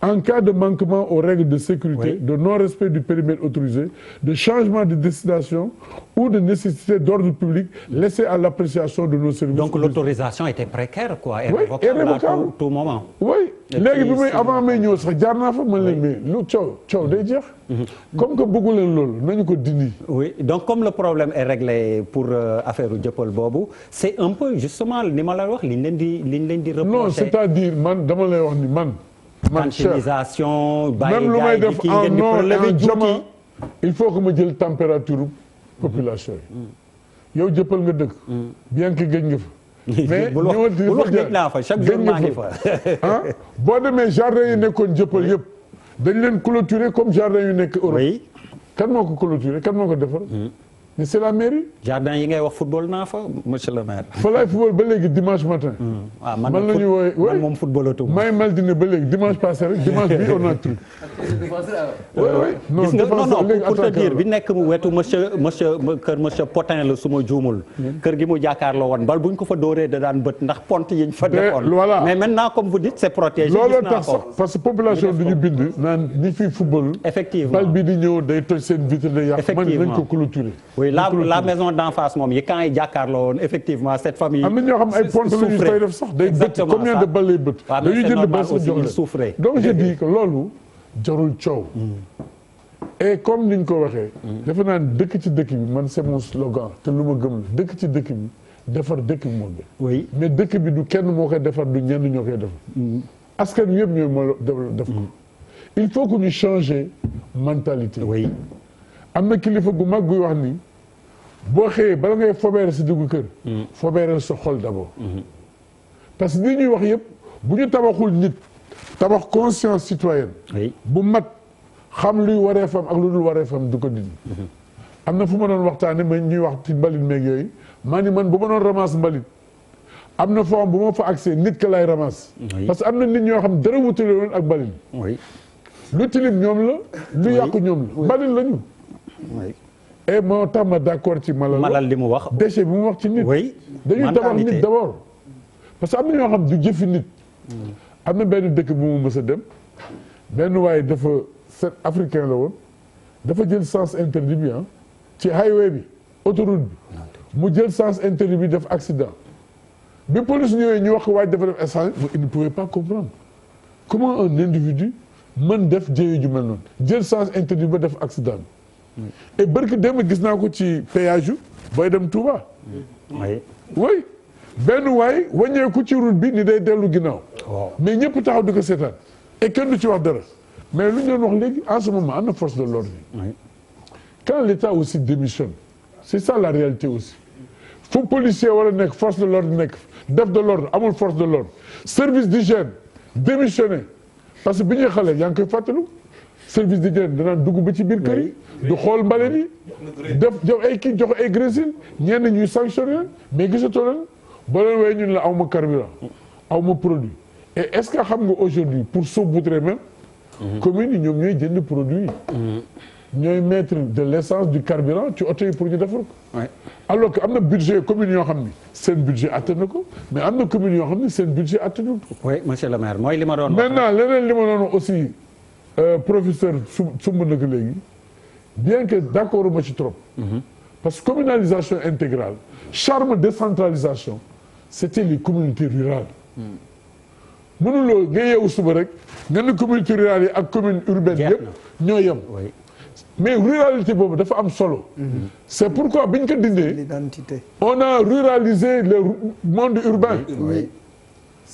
En cas de manquement aux règles de sécurité, de non-respect du périmètre autorisé, de changement de destination ou de nécessité d'ordre public laissé à l'appréciation de nos services. Donc l'autorisation était précaire quoi, irrévocable à tout moment. Oui, léegi bi may avant may ñëw sax jaar naa fa man leen mais lu coow day jeex. Comme que bëggu leen loolu nañu ko dindi. Oui, donc comme le problème est réglé pour affaire u jëppal boobu, c'est un peu justement ni ma la wax liñ leen di reprocher. Non, c'est-à-dire man dama lay wax ni man quantinisation même lu may def en nom et en diamant il faut que ma jël température population yi yow jëppal nga dëkk bien que gëj nga fa mais bul wax gëj naa fa chaque jour maa ngi fa ah boo demee jardin yi nekkoon jëppal yëpp dañ leen clôturer comme jardin yu nekk Europe kan moo ko clôturer kan moo ko defar mais c'est la mairie. jardin yi ngay wax football naa fa monsieur le maire. fa laay football ba léegi dimanche matin. waaw man la ñuy woowee man moom footballatuma. may Maldini ba léegi dimanche passé rek dimanche bi on a truc. gis nga non pour te dire bi nekk mu wetu kër monsieur Potin la su ma juumul. kër gi mu jàkkaarloo woon bal buñ ko fa dóoree da daan bët ndax pont yiñ fa defoon. voilà mais maintenant comme vous dites c'est protégé. looloo tax sax parce que population bi ñu bind naan ñi fi football. effectivement bal bi di ñëw day toj seen vitre day yàq. man nañ ko clôturer. oui la maison d'en face moom yi quand yi jàkkaarloo woon effectivement cette famille. am na ñoo xam ay pont la ñu koy def sax day bët combien de balles lay bët. dañuy jënd bal sax jox la donc je dis que loolu jarul coow. et comme niñ ko waxee. defe naa ne dëkk ci dëkk bi man c'est mon slogan te lu ma gëm la dëkk ci dëkk bi defar dëkk bi moo gën. oui mais dëkk bi du kenn moo koy defar du ñenn ñoo koy defar. askan wi yëpp ñooy moo def ko. il faut que ñu changer mentalité. oui am na kilifa gu mag guy wax ni boo xëyee bala ngay fobeere si dugg kër. fobeere sa xol d'abord. parce que li ñuy wax yëpp bu ñu tabaxul nit tabax conscience citoyenne. bu mat xam luy waree fam ak lu dul waree fam du ko dindi. am na fu ma doon waxtaanee ma ñuy wax ci mbalit meeg yooyu maa ni man bu ma doon ramasse mbalit am na foo xam bu ma fa accès nit ka lay ramasse. parce que am na nit ñoo xam dara wutale woon ak mbalit. lu tilim ñoom la lu yàqu ñoom la mbalit la ñu. et moo tax ma d'accord ci malal li mu wax déchet bi mu wax ci nit. dañuy tabax nit d'abord parce que am na ñoo xam du jëfi nit. am na benn dëkk bu mu mës a dem benn waaye dafa set africain la woon dafa jël sens interdit bi ci highway bi autoroute bi mu jël sens interdit bi def accident bi police ñëwee ñu wax ko waaj dafa def essence il ne pouvait pas comprendre comment un individu mën def jéye ju mel noonu jël sens interdit ba def accident bi et barki démb gis naa ko ci péage yu booy dem Touba. oui benn waay wàññeeku ci route bi ni day dellu ginnaaw. mais ñëpp taxaw di ko seetaan et kenn du ci wax dara mais lu ñu doon wax léegi en ce moment am na force de l'ordre yi. quand l'État aussi démissionne c'est ça la réalité aussi fu policier war a nekk force de l'ordre nekk def de l'ordre amul force de l'ordre service d'hygiène démissionné parce que bi ñuy xale yaa ngi koy fàttalu service d'hygiène danaan dugg ba ci biir kër yi du xool mbale yi def jox ay kii jox ay grésine ñenn ñuy sanctionné mais gisatoo leen boo leen wooyee ñun la aw ma carburant aw ma produit et est-ce que xam nga aujourd'hui pour saupoudrer même communes yi ñoom ñooy jënd produit yi ñooy mettre de l'essence du carburant ci oto yi pour ñu defar ko alors que am na budget communes yoo xam ni seen budget attan na ko mais am na communes yoo xam ni seen budget attanul ko. oui monsieur le maire mooy li ma doon wax. maintenant leneen li ma doon wax aussi professeur sumb na ko léegi bien que d'accord ma ci trop. parce que communalisation intégrale charme décentralisation c'était les communautés rurales. mënuloo nga yeewu suba rek nga ne communautés rurales yi ak communes urbaines yëpp ñoo yem. mais ruralité boobu dafa am solo. c'est pourquoi biñ ko dindee. l'identité. on a ruralisé le monde urbain.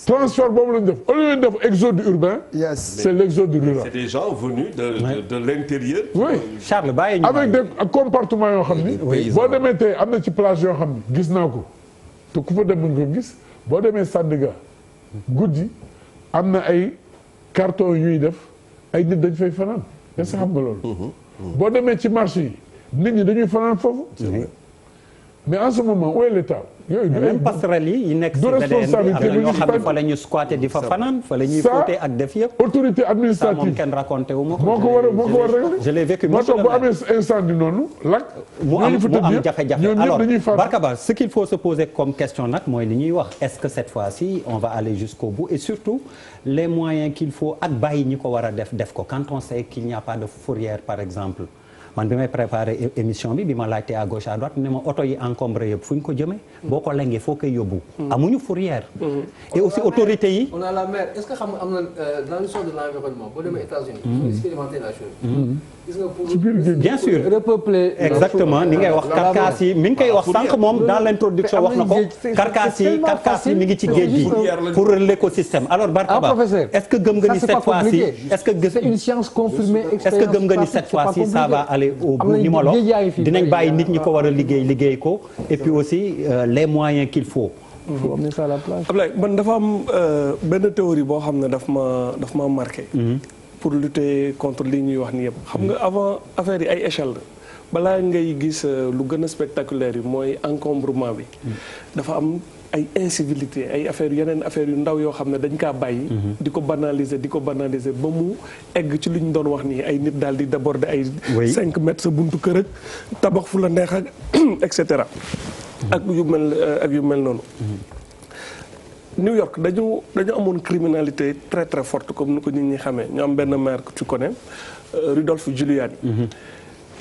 transfert boobu lañ def au lieu de def exode urbain. c'est l'exode rural. c'est des gens venus de l'intérieur. oui Charles bàyyi ñu avec des comportements yoo xam ni. boo demee tey am na ci plage yoo xam ni gis naa ko te ku fa dem nga ko gis boo demee Sandaga guddi am na ay carton yuy def ay nit dañ fay fanaan est-ce que xam nga loolu. boo demee ci marché yi nit ñi dañuy fanaan foofu. mais en ce moment où est l'État. yooyu même passerelle yi nekk ci VDN bi am na ñoo xam ne fa la ñu squatter di fa fanaan fa la ñuy fóotee ak def yëpp. autorité administrative ça moom kenn raconté wu ma ko. moo ko war a régler. je l'ai vécu moo tax bu amee incendie noonu lakk. mu am jafe-jafe alors Barka Ba ce qu'il faut se poser comme question nag mooy li ñuy wax est-ce que cette fois-ci on va aller jusqu'au bout et surtout les moyens qu'il faut ak bàyyi ñi ko war a def ko quand on sait qu'il n'y a pas de fourrière par exemple. man bi may préparé émission bi ma laajtee à gauche à droite ne ma oto yi encombré yëpp fu ñu ko jëmee. boo ko lengee foo koy yóbbu. amuñu fourrière. et aussi autorité yi. on a la mer est-ce que xam nga am na dans l'histoire de l'environnement boo demee États-Unis. ils ont expérimenté la chose. gis nga pour bien sûr repeupler. exactement ni ngay wax carcasse yi mi ngi koy wax sànq moom dans l'introduction wax na ko. carcasse yi mi ngi ci géej gi pour l'écosystème alors Barka Ba est-ce que gëm nga ni cette fois-ci c'est une science confirmée. est-ce que gëm nga ni cette fois-ci ça va aller au bout ni ma dinañ bàyyi nit ñi ko war a liggéey ko et puis aussi les moyens qu'il faut. faut amener ça à la place. Ablaye man dafa am benn théorie boo xam ne daf ma marqué. pour lutter contre li ñuy wax ni yëpp. xam nga avant affaire yi ay échelle la. balaa ngay gis lu gën a spectaculaire yi mooy encombrement bi. dafa am ay incivilité ay affaires yeneen affaires yu ndaw yoo xam ne dañ kaa bàyyi. di ko banaliser ba mu egg ci lu ñu doon wax nii ay nit daal di déborder ay. 5 mètres sa buntu kër ak tabax fu la neex ak et cetera. ak yu mel noonu. New York dañu amoon criminalité très très forte comme ni ko nit ñi xamee ñu am benn maire que tu connais Rudolph Giuliani.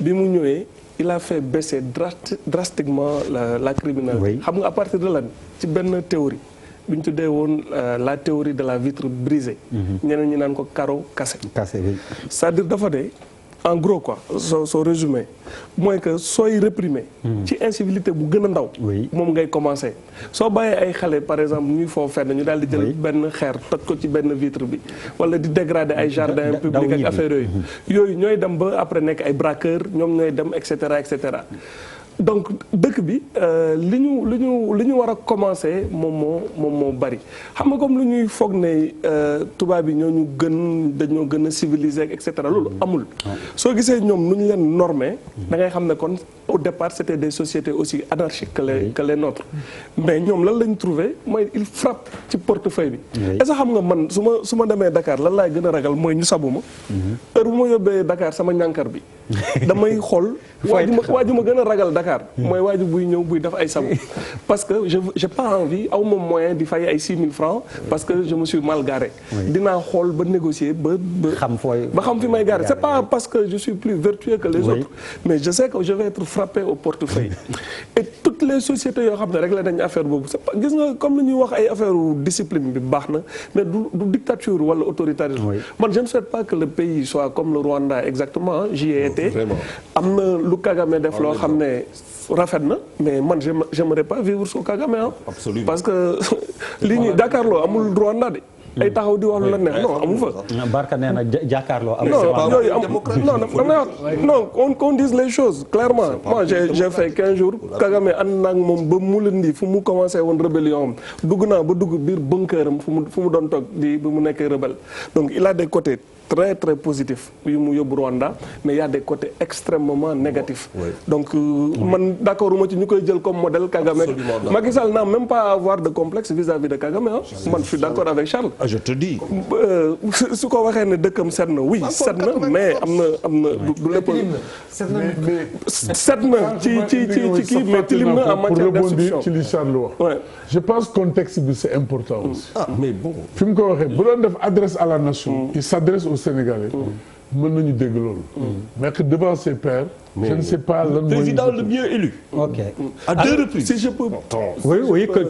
bi mu ñëwee il a fait baisser drastiquement la criminalité. xam nga à partir de lan ci benn théorie bi ñu tuddee woon la théorie de la vitre brisée. ñeneen ñi naan ko carreau cassé. c'est-à-dire dafa de en gros quoi soo résumé mooy que sooy réprimer. ci incivilité bu gën a ndaw. moom ngay commencer soo bàyyee ay xale par exemple ñuy foofu fenn ñu daal di jël benn xeer toj ko ci benn vitre bi wala di dégrader ay jardin public ak affaire yooyu ñooy dem ba après nekk ay braqueurs ñoom ñooy dem et cetera et cetera. donc dëkk bi li ñu war a commencer moom moo bari xam nga comme lu ñuy foog ne tubaab yi dañoo gën a civilisé et cetera loolu amul. soo gisee ñoom nu ñu leen normé da ngay xam ne kon au départ c'était des sociétés aussi anarchiques que les nôtres. mais ñoom lan lañ trouvé mooy il frappe ci portefeuille bi. est-ce que xam nga man su ma demee Dakar lan laay gën a ragal mooy ñu sabu ma. heure bu ma yóbbee Dakar sama ñànkar bi damay xool. waa ji ma gën a ragal Dakar. mooy waaju buy ñëw buy def ay sabu parce que j'ai pas envie aw ma moyen di fay ay 6 000 francs parce que je me suis mal garé. dinaa xool ba négocier ba xam fi may garé c'est pas parce que je suis plus vertueux que les autres mais je sais que je vais être frappé au portefeuille et toutes les sociétés yoo xam ne réglé nañ affaire boobu c'est pas gis nga comme lu ñuy wax ay affaire discipline bi baax na mais du dictature wala autoritarisme. man je ne souhaite pas que le pays soit comme le Rwanda exactement j'y ai été am na lu Kagame def loo xam ne rafet na mais man j'aimerais pas vivre sous Kagame absolument parce que li ñuy Dakarloo amul Rwanda de ay taxaw di wax lu la neex non amu fa. Barka nee na jàkkaarloo amul. non qu'on dise les choses clairement. moi j'ai fait 15 jours Kagame ànd naa ak moom ba Mulindi fu mu commencé woon rébellion am dugg naa ba dugg biir bunker am fu mu doon toog di ba mu nekkee rebelle donc il a des côtés très très positif yu mu yóbbu Rwanda mais il y a des côtés extrêmement négatifs. donc man d'accord uma ci ñu koy jël comme modèle Kagame. Macky Sall n'a même pas à avoir de complexe vis-à-vis de Kagame man je suis d'accord avec Charles. je te dis. su ko waxee ne dëkkam set na oui set na mais am na du lépp. set na ci kii mais tilim na en matière d'instruction. pour rebondir ci li Charles wax. je pense contexte bi c'est important aussi. mais bon. fi mu ko waxee bu doon def adresse à la nation. il s'adresse aux Sénégalais. mën nañu dégg loolu. mais que devant ses pairs. je ne sais pas lan mooy. président le mieux élu. ok à 2 reprises. si je peux. oui que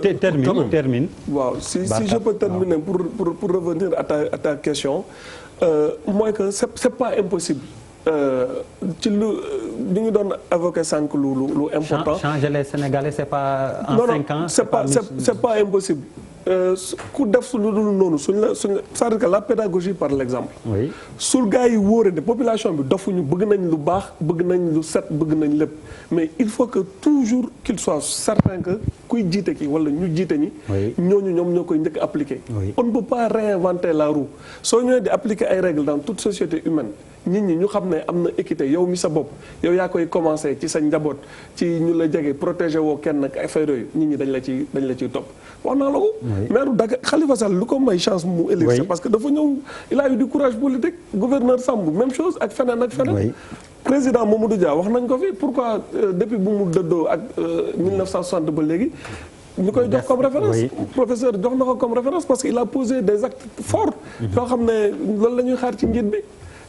termine. waaw si je peux terminer pour revenir à ta question mooy que c'est pas impossible. ci lu ñu doon évoquer sànq lu important. changer les Sénégalais c'est pas en 5 ans. c'est pas impossible. ku def su lu dul noonu suñ la c'est-à-dire que la pédagogie par l'exemple. oui sul gars yi wóore ne population bi dofuñu bëgg nañ lu baax bëgg nañ lu set bëgg nañ lépp mais il faut que toujours qu'il soit certain que kuy jiite ki wala ñu jiite ñi. ñooñu ñoom ñoo koy njëkk appliquer. on ne peut pas réinventer la roue soo ñëwee di appliquer ay règles dans toute société humaine. nit ñi ñu xam ne am na équité yow mi sa bopp yow yaa koy commencer ci sa njaboot ci ñu la jege protéger woo kenn ak affaire yooyu nit ñi dañ la ciy topp wax naa la ko. maire Dakar Khalifa Sall lu ko may chance mu élire c'est parce que dafa ñëw il a eu du courage politique gouverneur Sambou même chose ak feneen ak feneen. président Mamadou Dia wax nañ ko fi pourquoi depuis bu mu dëddoo ak 1960 ba léegi. ñu koy jox comme référence professeur jox na ko comme référence parce que il a posé des actes forts. yoo xam ne loolu la ñuy xaar ci njiit bi.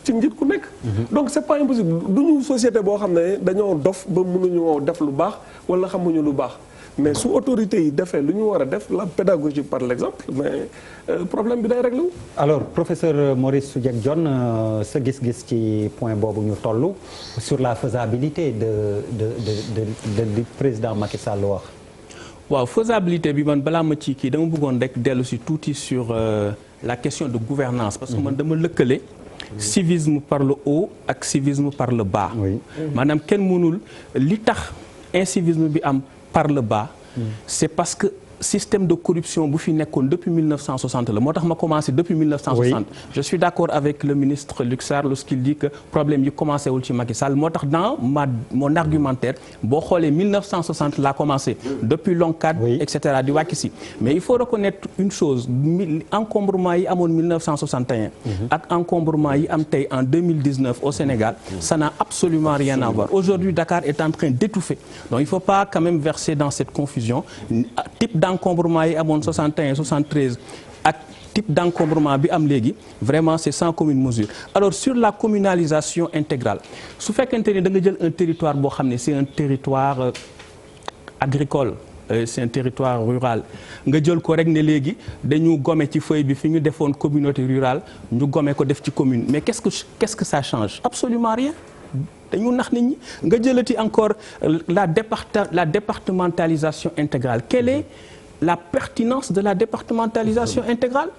ci njiit ku nekk. donc c'est pas impossible du ñu société boo xam ne dañoo dof ba mënuñu def lu baax wala xamuñu lu baax mais su autorité yi defee lu ñu war a def la pédagogie par l'exemple mais problème bi day réglé wu. alors professeur Maurice Soudieck-Dione sa gis-gis ci point boobu ñu toll sur la faisabilité de président Macky Sall wax. waaw faisabilité bi man balaa ma ci kii dama bëggoon rek dellu si tuuti sur la question de gouvernance parce que man dama lëkkale. civisme par le haut ak civisme par le bas. maanaam kenn mënul li tax incivisme bi am par le bas. c'est parce que système de corruption bu fi nekkoon depuis 1960 la moo tax ma commencé depuis 1960. Oui. Je suis d'accord avec le ministre Luc Sarr lorsqu'il dit que problème yi commencé wul ci Macky Sall moo tax dans mon argumentaire boo xoolee 1960 laa commencé depuis l'ONCAD et cetera di wàcc si mais il faut reconnaître une chose encombrement yi amoon 1961 ak encombrement yi am tey en 2019 au Sénégal ça n'a absolument rien à voir. Aujourd'hui Dakar est en train d'étouffer donc il faut pas quand même verser dans cette confusion type d'encombrement yi amoon 61 73 ak type d'encombrement bi am léegi vraiment c'est sans commune mesure. Alors sur la communalisation intégrale su fekkente ni da nga jël un territoire boo xam ne c'est un territoire agricole c'est un territoire rural nga jël ko rek ne léegi dañu gome ci feuille bi fi ñu defoon communauté rurale ñu gome ko def ci commune mais qu'est-ce que ça change? Absolument rien. dañu nax nit ñi nga jëlati encore la départementalisation intégrale. Quelle est la pertinence de la départementalisation intégrale?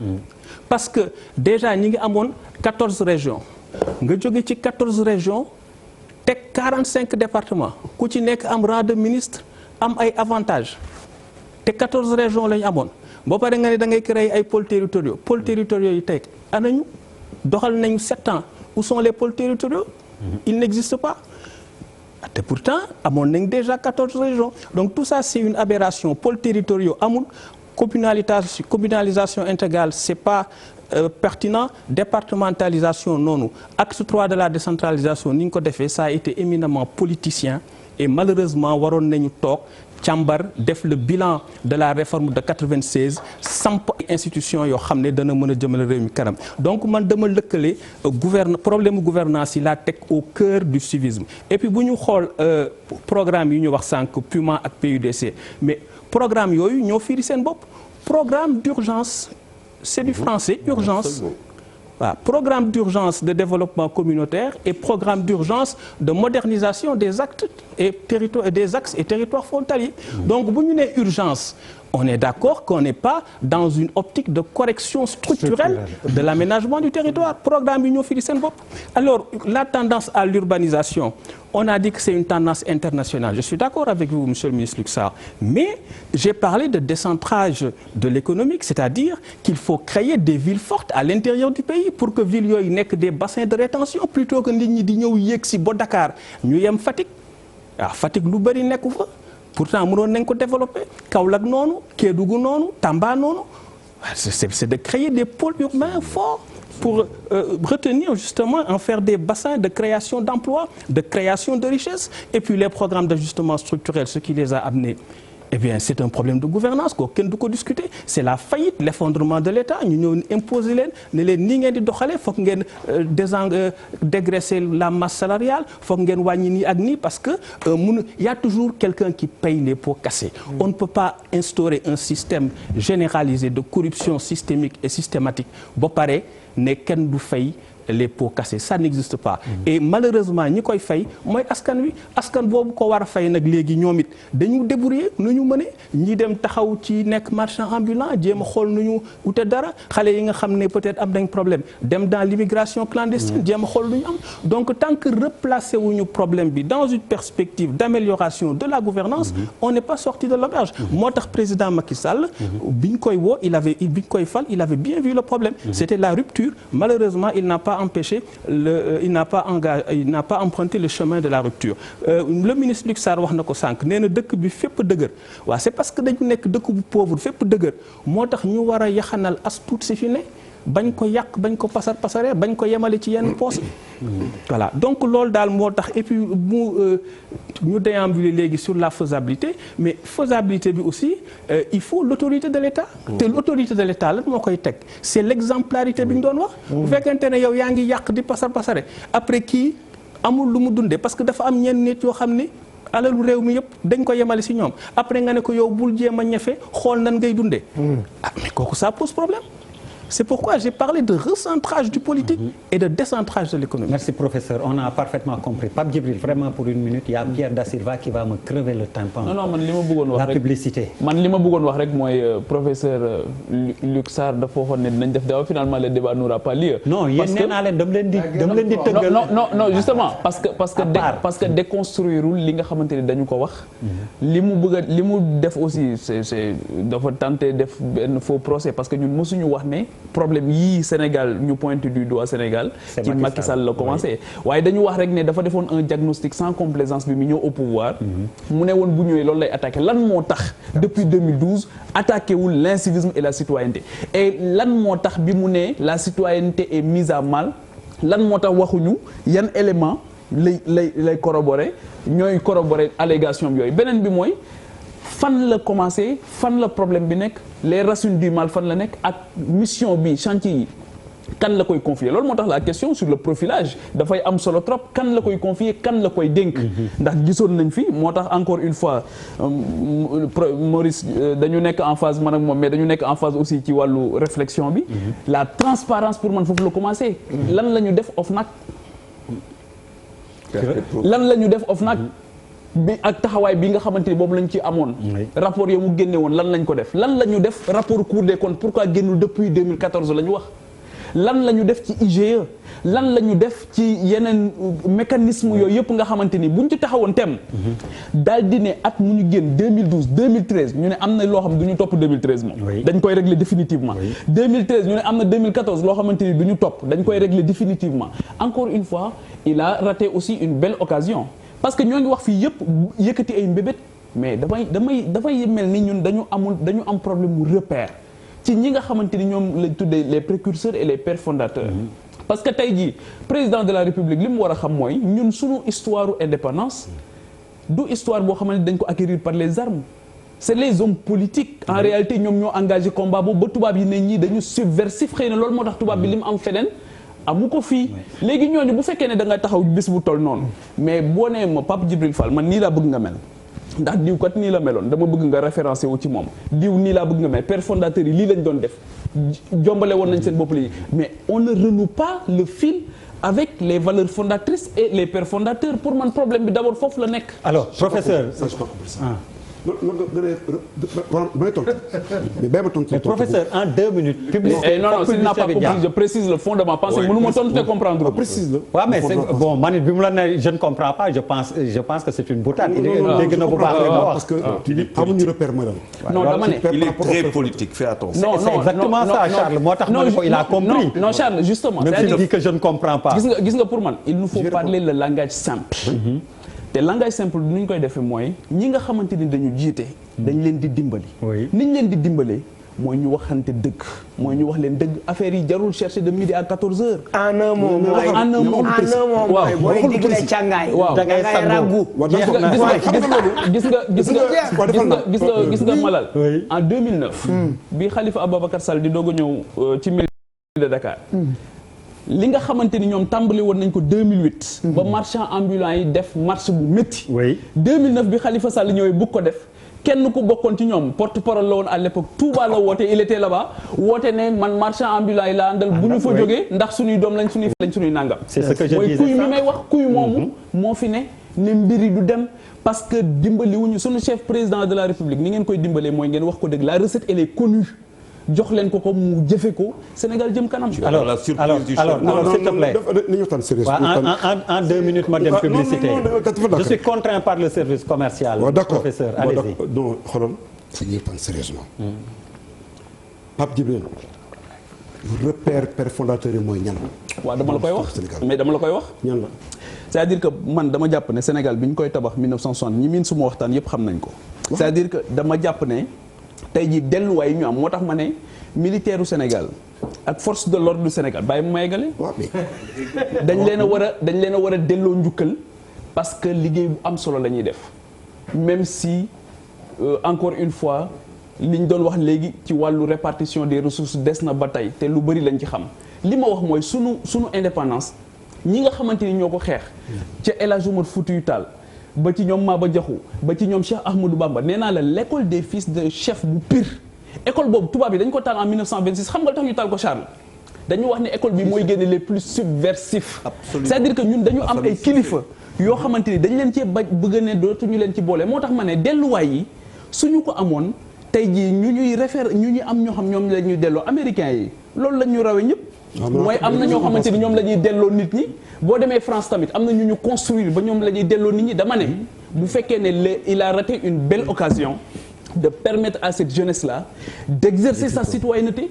Parce que déjà ñi ngi amoon 14 régions nga jóge ci 14 régions teg 45 départements ku ci nekk am rang de ministre am ay avantages te 14 régions la ñu amoon boo paree nga ne da ngay créer ay pôles territoriaux yi teg anañu doxal nañu 7 ans où sont les pôles territoriaux? Il n'existe pas. Et pourtant, amoon nañ déjà 14 régions. Donc tout ça, c'est une aberration. Pôles territoriaux amul, communalisation intégrale, c'est pas pertinent. Départementalisation non. Axe 3 de la décentralisation, ni ñu ko defee, ça a été éminemment politicien et malheureusement waroon nañu toog càmbar def le bilan de la réforme de 96 samp institution yoo xam ne dana mën a jëmale réew mi kanam donc man dama lëkkale problème gouvernance yi laa teg au cœur du civisme et puis bu ñu xool programme yi ñu wax sànq PUMA ak PUDC mais programme yooyu ñoo firi seen bopp programme d'urgence c'est du français urgence. Voilà. Programme d'urgence de développement communautaire et programme d'urgence de modernisation des axes et territoires frontaliers. Donc, bu ñu nee urgence, on est d'accord qu'on n'est pas dans une optique de correction structurelle de l'aménagement du territoire. Programme bi ñoo firi seen bopp. Alors, la tendance à l'urbanisation, on a dit que c'est une tendance internationale. Je suis d'accord avec vous, monsieur le ministre Luc Sarr. Mais j'ai parlé de décentrage de l'économique, c'est-à-dire qu'il faut créer des villes fortes à l'intérieur du pays pour que villes yooyu nekk des bassins de rétention plutôt que nit ñi di ñëw yéeg si ba Dakar ñu yem Fatick. waaw Fatick lu bëri nekku fa pourtant mënoon nañ ko développer Kaolack noonu Kédougou noonu Tamba noonu c'est de créer des pôles urbains forts pour retenir justement en faire des bassins de création d'emplois, de création de richesses. Et puis les programmes d'ajustement structurel, ce qui les a amenés, eh bien c'est un problème de gouvernance ko kenn du ko discuter. C'est la faillite, l'effondrement de l'État. ñu ñëw imposer leen ne leen nii ngeen di doxalee foog ngeen dégraisser la masse salariale foog ngeen wàññi nii ak nii parce que il y a toujours quelqu'un qui paye les pots cassés. On ne peut pas instaurer un système généralisé de corruption systémique et systématique ba pare ne kenn du fay les pots cassés, ça n'existe pas. Et malheureusement ñi koy fay mooy askan wi askan boobu ko war a fay nag léegi ñoom it dañu débrouiller nu ñu mëne ñi dem taxaw ci nekk marchand ambulant jéem a xool nu ñu wute dara xale yi nga xam ne peut-être am nañ problème dem dans l'immigration clandestine jéem a xool lu ñu am. Donc tant que replacer wuñu problème bi dans une perspective d'amélioration de la gouvernance on n'est pas sorti de l'auberge. Moo tax président Macky Sall biñ koy woo biñ koy fal il avait bien vu le problème. C'était la rupture. Malheureusement il n'a pas il n'a pas emprunté le chemin de la rupture. Le ministre Luc Sarr wax na ko sànq nee na dëkk bi fépp dëgër waaw c'est parce que dañu nekk dëkk bu pauvre fépp dëgër moo tax ñu war a yaxanal as tuut si fi ne bañ ko yàq bañ ko pasaree bañ ko yemale ci yenn poos yi. Voilà donc loolu daal moo tax et puis ñu déambuler léegi sur la faisabilité mais faisabilité bi aussi il faut l'autorité de l'État. Te l'autorité de l'État lan moo koy teg c'est l'exemplarité bi ñu doon wax. Bu fekkente ne yow yaa ngi yàq di pasare après kii amul lu mu dundee parce que dafa am ñenn nit yoo xam ni alalu réew mi yëpp dañ ko yemale ci ñoom après nga ne ko yow bul jéem a ñefe xool nan ngay dundee. Ah mais kooku ça pose problème. c'est pourquoi j'ai parlé de recentrage du politique et de décentrage de l'économie. Merci professeur, on a parfaitement compris. Pape Djibril, vraiment pour une minute, il y a Pierre Da Silva qui va me crever le tympan. Non man li ma bëggoon wax la rek publicité. man li ma bëggoon wax rek mooy professeur Luc Sarr dafa waxoon ne dinañ def débat finalement le débat n'aura pas lieu. non yéen nee naa leen dama leen di tëggal. non justement parce que déconstruirul li nga xamante ni dañu ko wax. li mu def aussi c'est dafa tenté def benn faux procès parce que ñun mësuñu wax ne problème yii Sénégal ñu pointe du doigt Sénégal. ci Macky Sall la commencé. waaye dañu wax rek ne dafa defoon un diagnostic sans complaisance bi mu ñëw au pouvoir. mu ne woon bu ñëwee loolu lay attaqué lan moo tax depuis 2012 attaqué wul l'incivisme et la citoyenneté et lan moo tax bi mu ne la citoyenneté est mise à mal lan moo tax waxuñu yan élément lay corroborer ñooy corroborer allégation bi yooyu beneen bi mooy fan la commencé fan la problème bi nekk les racines du mal fan la nekk ak mission bi chantier yi kan la koy confier loolu moo tax la question sur le profilage dafay am solo trop kan la koy confier kan la koy dénk ndax gisoon nañ fi moo tax encore une fois Maurice dañu nekk en phase man ak moom mais dañu nekk en phase aussi ci wàllu réflexion bi la transparence pour man foofu la commencé lan la ñu def OFNAC bi ak taxawaay bi nga xamante ni boobu lañ ci amoon rapport ya mu génne woon lan lañ ko def lan la ñu def rapport Cour des comptes pourquoi génnul depuis 2014 la ñu wax lan la ñu def ci IGE lan la ñu def ci yeneen mécanisme yooyu yëpp nga xamante ni buñ ci taxawoon tem daal di ne at mu ñu génn 2012 2013 ñu ne am na loo xam du ñu topp 2013 moom dañ koy régler définitivement 2013 ñu ne am na 2014 loo xamante ni du ñu topp dañ koy régler définitivement encore une fois il a raté aussi une belle occasion parce que ñoo ngi wax fii yëpp yëkkati ay mbébét mais dafay mel ni ñun dañu am problème mu repère ci ñi nga xamante ni ñoom lañ tuddee les précurseurs et les pères fondateurs parce que tey jii président de la république li mu war a xam mooy ñun suñu histoire indépendance du histoire boo xamante ni dañ ko acquérir par les armes c'est les hommes politiques en réalité ñoom ñoo engagé combat boobu ba tubaab yi ne ñii dañu subversif xëy na loolu moo tax tubaab bi li mu am feneen amu ko fii léegi ñooñu bu fekkee ne da nga taxaw bés bu toll noonu mais boo nee ma Pape Djibril Fall man nii laa bëgg nga mel ndax diw kat nii la meloon dama bëgg nga référencé wu ci moom diw nii laa bëgg nga mel père fondateur yi lii lañ doon def jombale woon nañ seen bopp lii mais on ne renoue pas le fil avec les valeurs fondatrices et les pères fondateurs pour man problème bi d'abord foofu la nekk. alors professeur. mais professeur en 2 minutes. publicité non s'il n'a pas compris je précise le fond de ma pensée. mënu ma tontu te comprendre. précise la. waaw mais c'est bon man it bi mu la ne je ne comprends pas je pense que c'est une boutade. dégg na bu baax li nga wax parce que amuñu repère mooy non dama ne il est très politique fais attention. c'est exactement ça Charles moo tax ma ne ko il a compris. non Charles justement. même s'il dit que je ne comprends pas. gis nga pour man il nous faut parler le langage simple. te langage simple du ñu koy defee mooy ñi nga xamante ni dañu jiite dañ leen di dimbali. ni ñu leen di dimbalee mooy ñu waxante dëgg mooy ñu wax leen dëgg affaire yi jarul chercher de midi à 14 heures. en un mot mooy booy digle càngaay. waaw da ngay raggu. gis nga Malal. en 2009. bi Khalifa Ababacar Sall di doog a ñëw ci mairie de Dakar. li nga xamante ni ñoom tàmbali woon nañ ko 2008. ba marchand ambulant yi def marche bu métti. 2009 bi Khalifa Sall ñëwee bu ko def kenn ku bokkoon ci ñoom porte-parole la woon à l'époque Touba la woote il était là-bas woote ne man marchand ambulant yi laa àndal bu ñu fa jógee ndax suñuy doom lañ suñuy nangam. c'est ce que je disais mooy kuy mi may wax kuy moomu moo fi ne mbiri du dem parce que dimbali wuñu suñu chef président de la République ni ngeen koy dimbalee mooy ngeen wax ko dëgg la recette elle est connue. jox leen ko mu jëfe ko Sénégal jëm kanam. alors la surprise du chef. alors s'il te plaît. nañu waxtaan sérieux. en 2 minutes ma dem publicité. je suis contraint par le service commercial. d'accord professeur allez-y. donc xoolal dañuy waxtaan sérieusement. Pape Djibril repère père fondateur yi mooy ñan. waaw dama la koy wax mais dama la koy wax. ñan la. c'est-à-dire que man dama jàpp ne Sénégal bi ñu koy tabax 1960 ñi miin suma waxtaan yëpp xam nañ ko. c'est-à-dire que dama jàpp ne. tey jii delluwaay yi ñu am moo tax ma ne militaire u Sénégal ak force de l'ordre du Sénégal bàyyi mu maygale dañ leen a war a delloo njukkal parce que liggéey bu am solo la ñuy def même si encore une fois li ñu doon wax léegi ci wàllu répartition des ressources des na ba tey te lu bari lañ ci xam li ma wax mooy sunu indépendance ñi nga xamante ni ñoo ko xeex ca El Hadj Omar Foutiyou Tall ba ci ñoom Maba Diakhou ba ci ñoom Cheikh Ahmadou Bamba nee naa la l'école des fils de chef bu Pire école boobu tubaab yi dañ ko taal en 1926 xam nga tax ñu taal ko Charles dañu wax ne école bi mooy génne les plus subversifs. c'est-à-dire que ñun dañu am ay kilifa yoo xamante ni dañ leen cee bëgg ne dootuñu leen ci boole moo tax ma ne delluwaay yi suñu ko amoon tey jii ñu ñuy am ñoo xam ñoom la ñuy delloo américains yi loolu la ñu rawee ñëpp. mooy am na ñoo xamante ni ñoom la ñuy delloo nit ñi boo demee France tamit am na ñu construire ba ñoom la ñuy delloo nit ñi dama ne bu fekkee ne il a raté une belle occasion de permettre à cette jeunesse-là d'exercer sa citoyenneté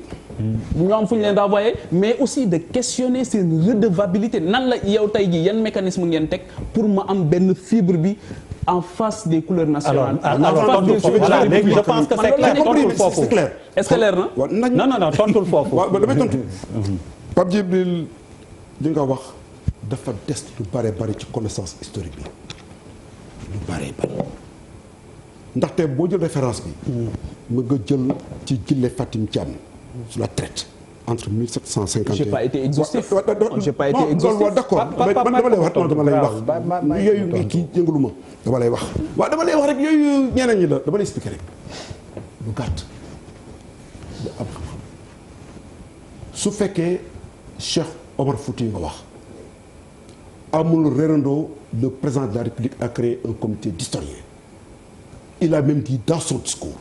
ñoo am fu ñu leen renvoyer mais aussi de questionner seen redevabilité nan la yow tey jii yan mécanisme ngeen teg pour ma am benn fibre bi en face des couleurs nationales. alors léegi je pense que c'est clair tontul foofu est-ce que leer na. non tontul foofu. waaw damay tontu Pape Djibril li nga wax dafa des lu bare bari ci connaissance historique bi lu bare bari ndaxte boo jël référence bi. mën nga jël ci Jille Fatim Thiam sur la traite entre 1750. j'ai pas été exhaustif j'ai pas été exhaustif. waaw d'accord dama lay wax yooyu ngi kii yëngalu ma dama lay wax. waaw dama lay wax rek yooyu ñeneen ñi la dama lay expliquer rek lu gàtt lu am xam-xam su fekkee Cheikh Omar Fouti nga wax amul réerandoo le président de la République a créé un comité d'historiens. Il a même dit dans son discours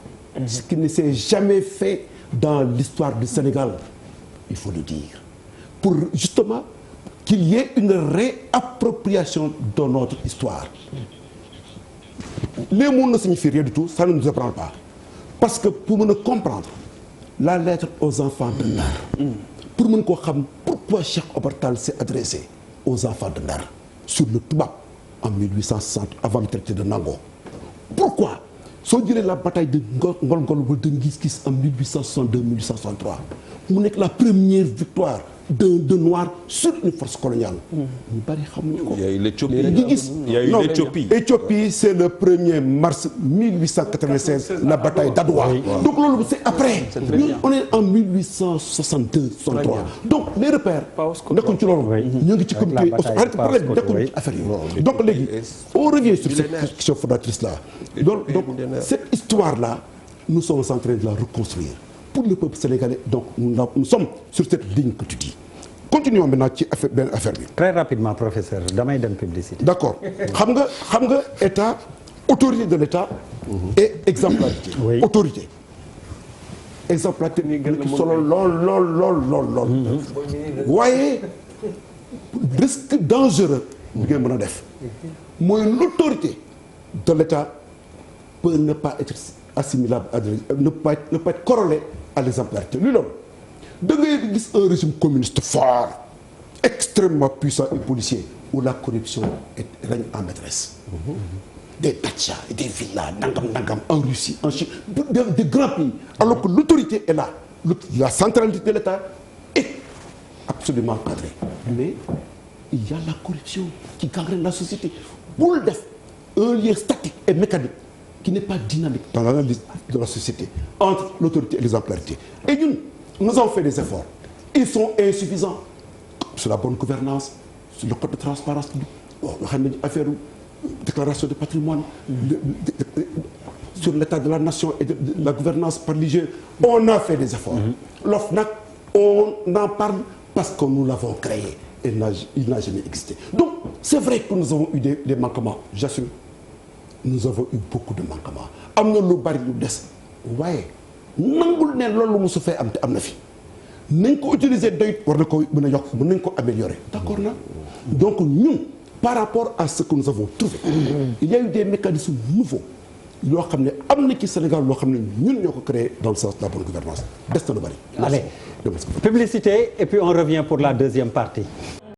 ce qui ne s'est jamais fait dans l'histoire du Sénégal, il faut le dire, pour justement qu'il y ait une réappropriation de notre histoire. Les mots ne signifient rien du tout, ça ne nous apprend pas. Parce que pour me comprendre la lettre aux enfants de Ndar, pour me comprendre pourquoi Cheikh Omar Tall s'est adressé aux enfants de Ndar sur le Toubab en 1860 avant le traité de Nango. Pourquoi? Soo jëlee la bataille de Ngol-Ngol ba de Ngis-Ngis en 1862-1863 mu nekk la première victoire de noir sur une force coloniale. ñu bari xamuñu ko. Il y a eu l'Éthiopie. Il y a eu l'Éthiopie. Éthiopie, c'est le 1er mars 1896 la bataille d'Adwa. Donc loolu c'est après. ñun on est en 1862-63. donc les repères. nekkuñ ci loolu. ñu ngi ci comité arrête problème nekkuñ ci affaire yi. donc léegi on revient sur cette question fondatrice là. donc cette histoire là nous sommes en train de la reconstruire pour le peuple sénégalais. Donc nous sommes sur cette ligne que tu dis. Continuons maintenant ci affaire benn affaire bi. Très rapidement professeur damay dem publicité. D'accord xam nga état autorité de l'état et exemplarité. Oui. Autorité. Exemplarité ni solo lool. waaye risque dangereux bi ngeen mën a def mooy l'autorité de l'état peut ne pas être assimilable à ne pas être corrélé à l'exemplarité lu loolu da ngay gis un régime communiste fort extrêmement puissant et policier où la corruption règne en maîtresse. Des dachas et des villas nangam en Russie en Chine des grands pays alors que l'autorité est là la centralité de l'État est absolument cadrée mais il y a la corruption qui gangrène la société bul def un lien statique et mécanique qui n'est pas dynamique dans l'analyse de la société entre l'autorité et l'exemplarité. Et nous avons fait des efforts. Ils sont insuffisants sur la bonne gouvernance, sur le code de transparence, affaire déclaration de patrimoine, sur l'état de la nation et de la gouvernance par l'IGE. On a fait des efforts. L'OFNAC, on en parle parce que nous l'avons créé et il n'a jamais existé. Donc, c'est vrai que nous avons eu des manquements, j'assure. Nous avons eu beaucoup de manquements am na lu bari lu des waaye nangul ne loolu mu su fee am te am na fi nañ ko utiliser doyut war na ko mën a yokk mën nañ ko améliorer d'accord na donc ñun par rapport à ce que nous avons trouvé il y a eu des mécanismes nouveaux yoo xam ne am na ci Sénégal loo xam ne ñun ñoo ko créé dans le sens de la bonne gouvernance des na lu bari. Allez, publicité et puis on revient pour la deuxième partie.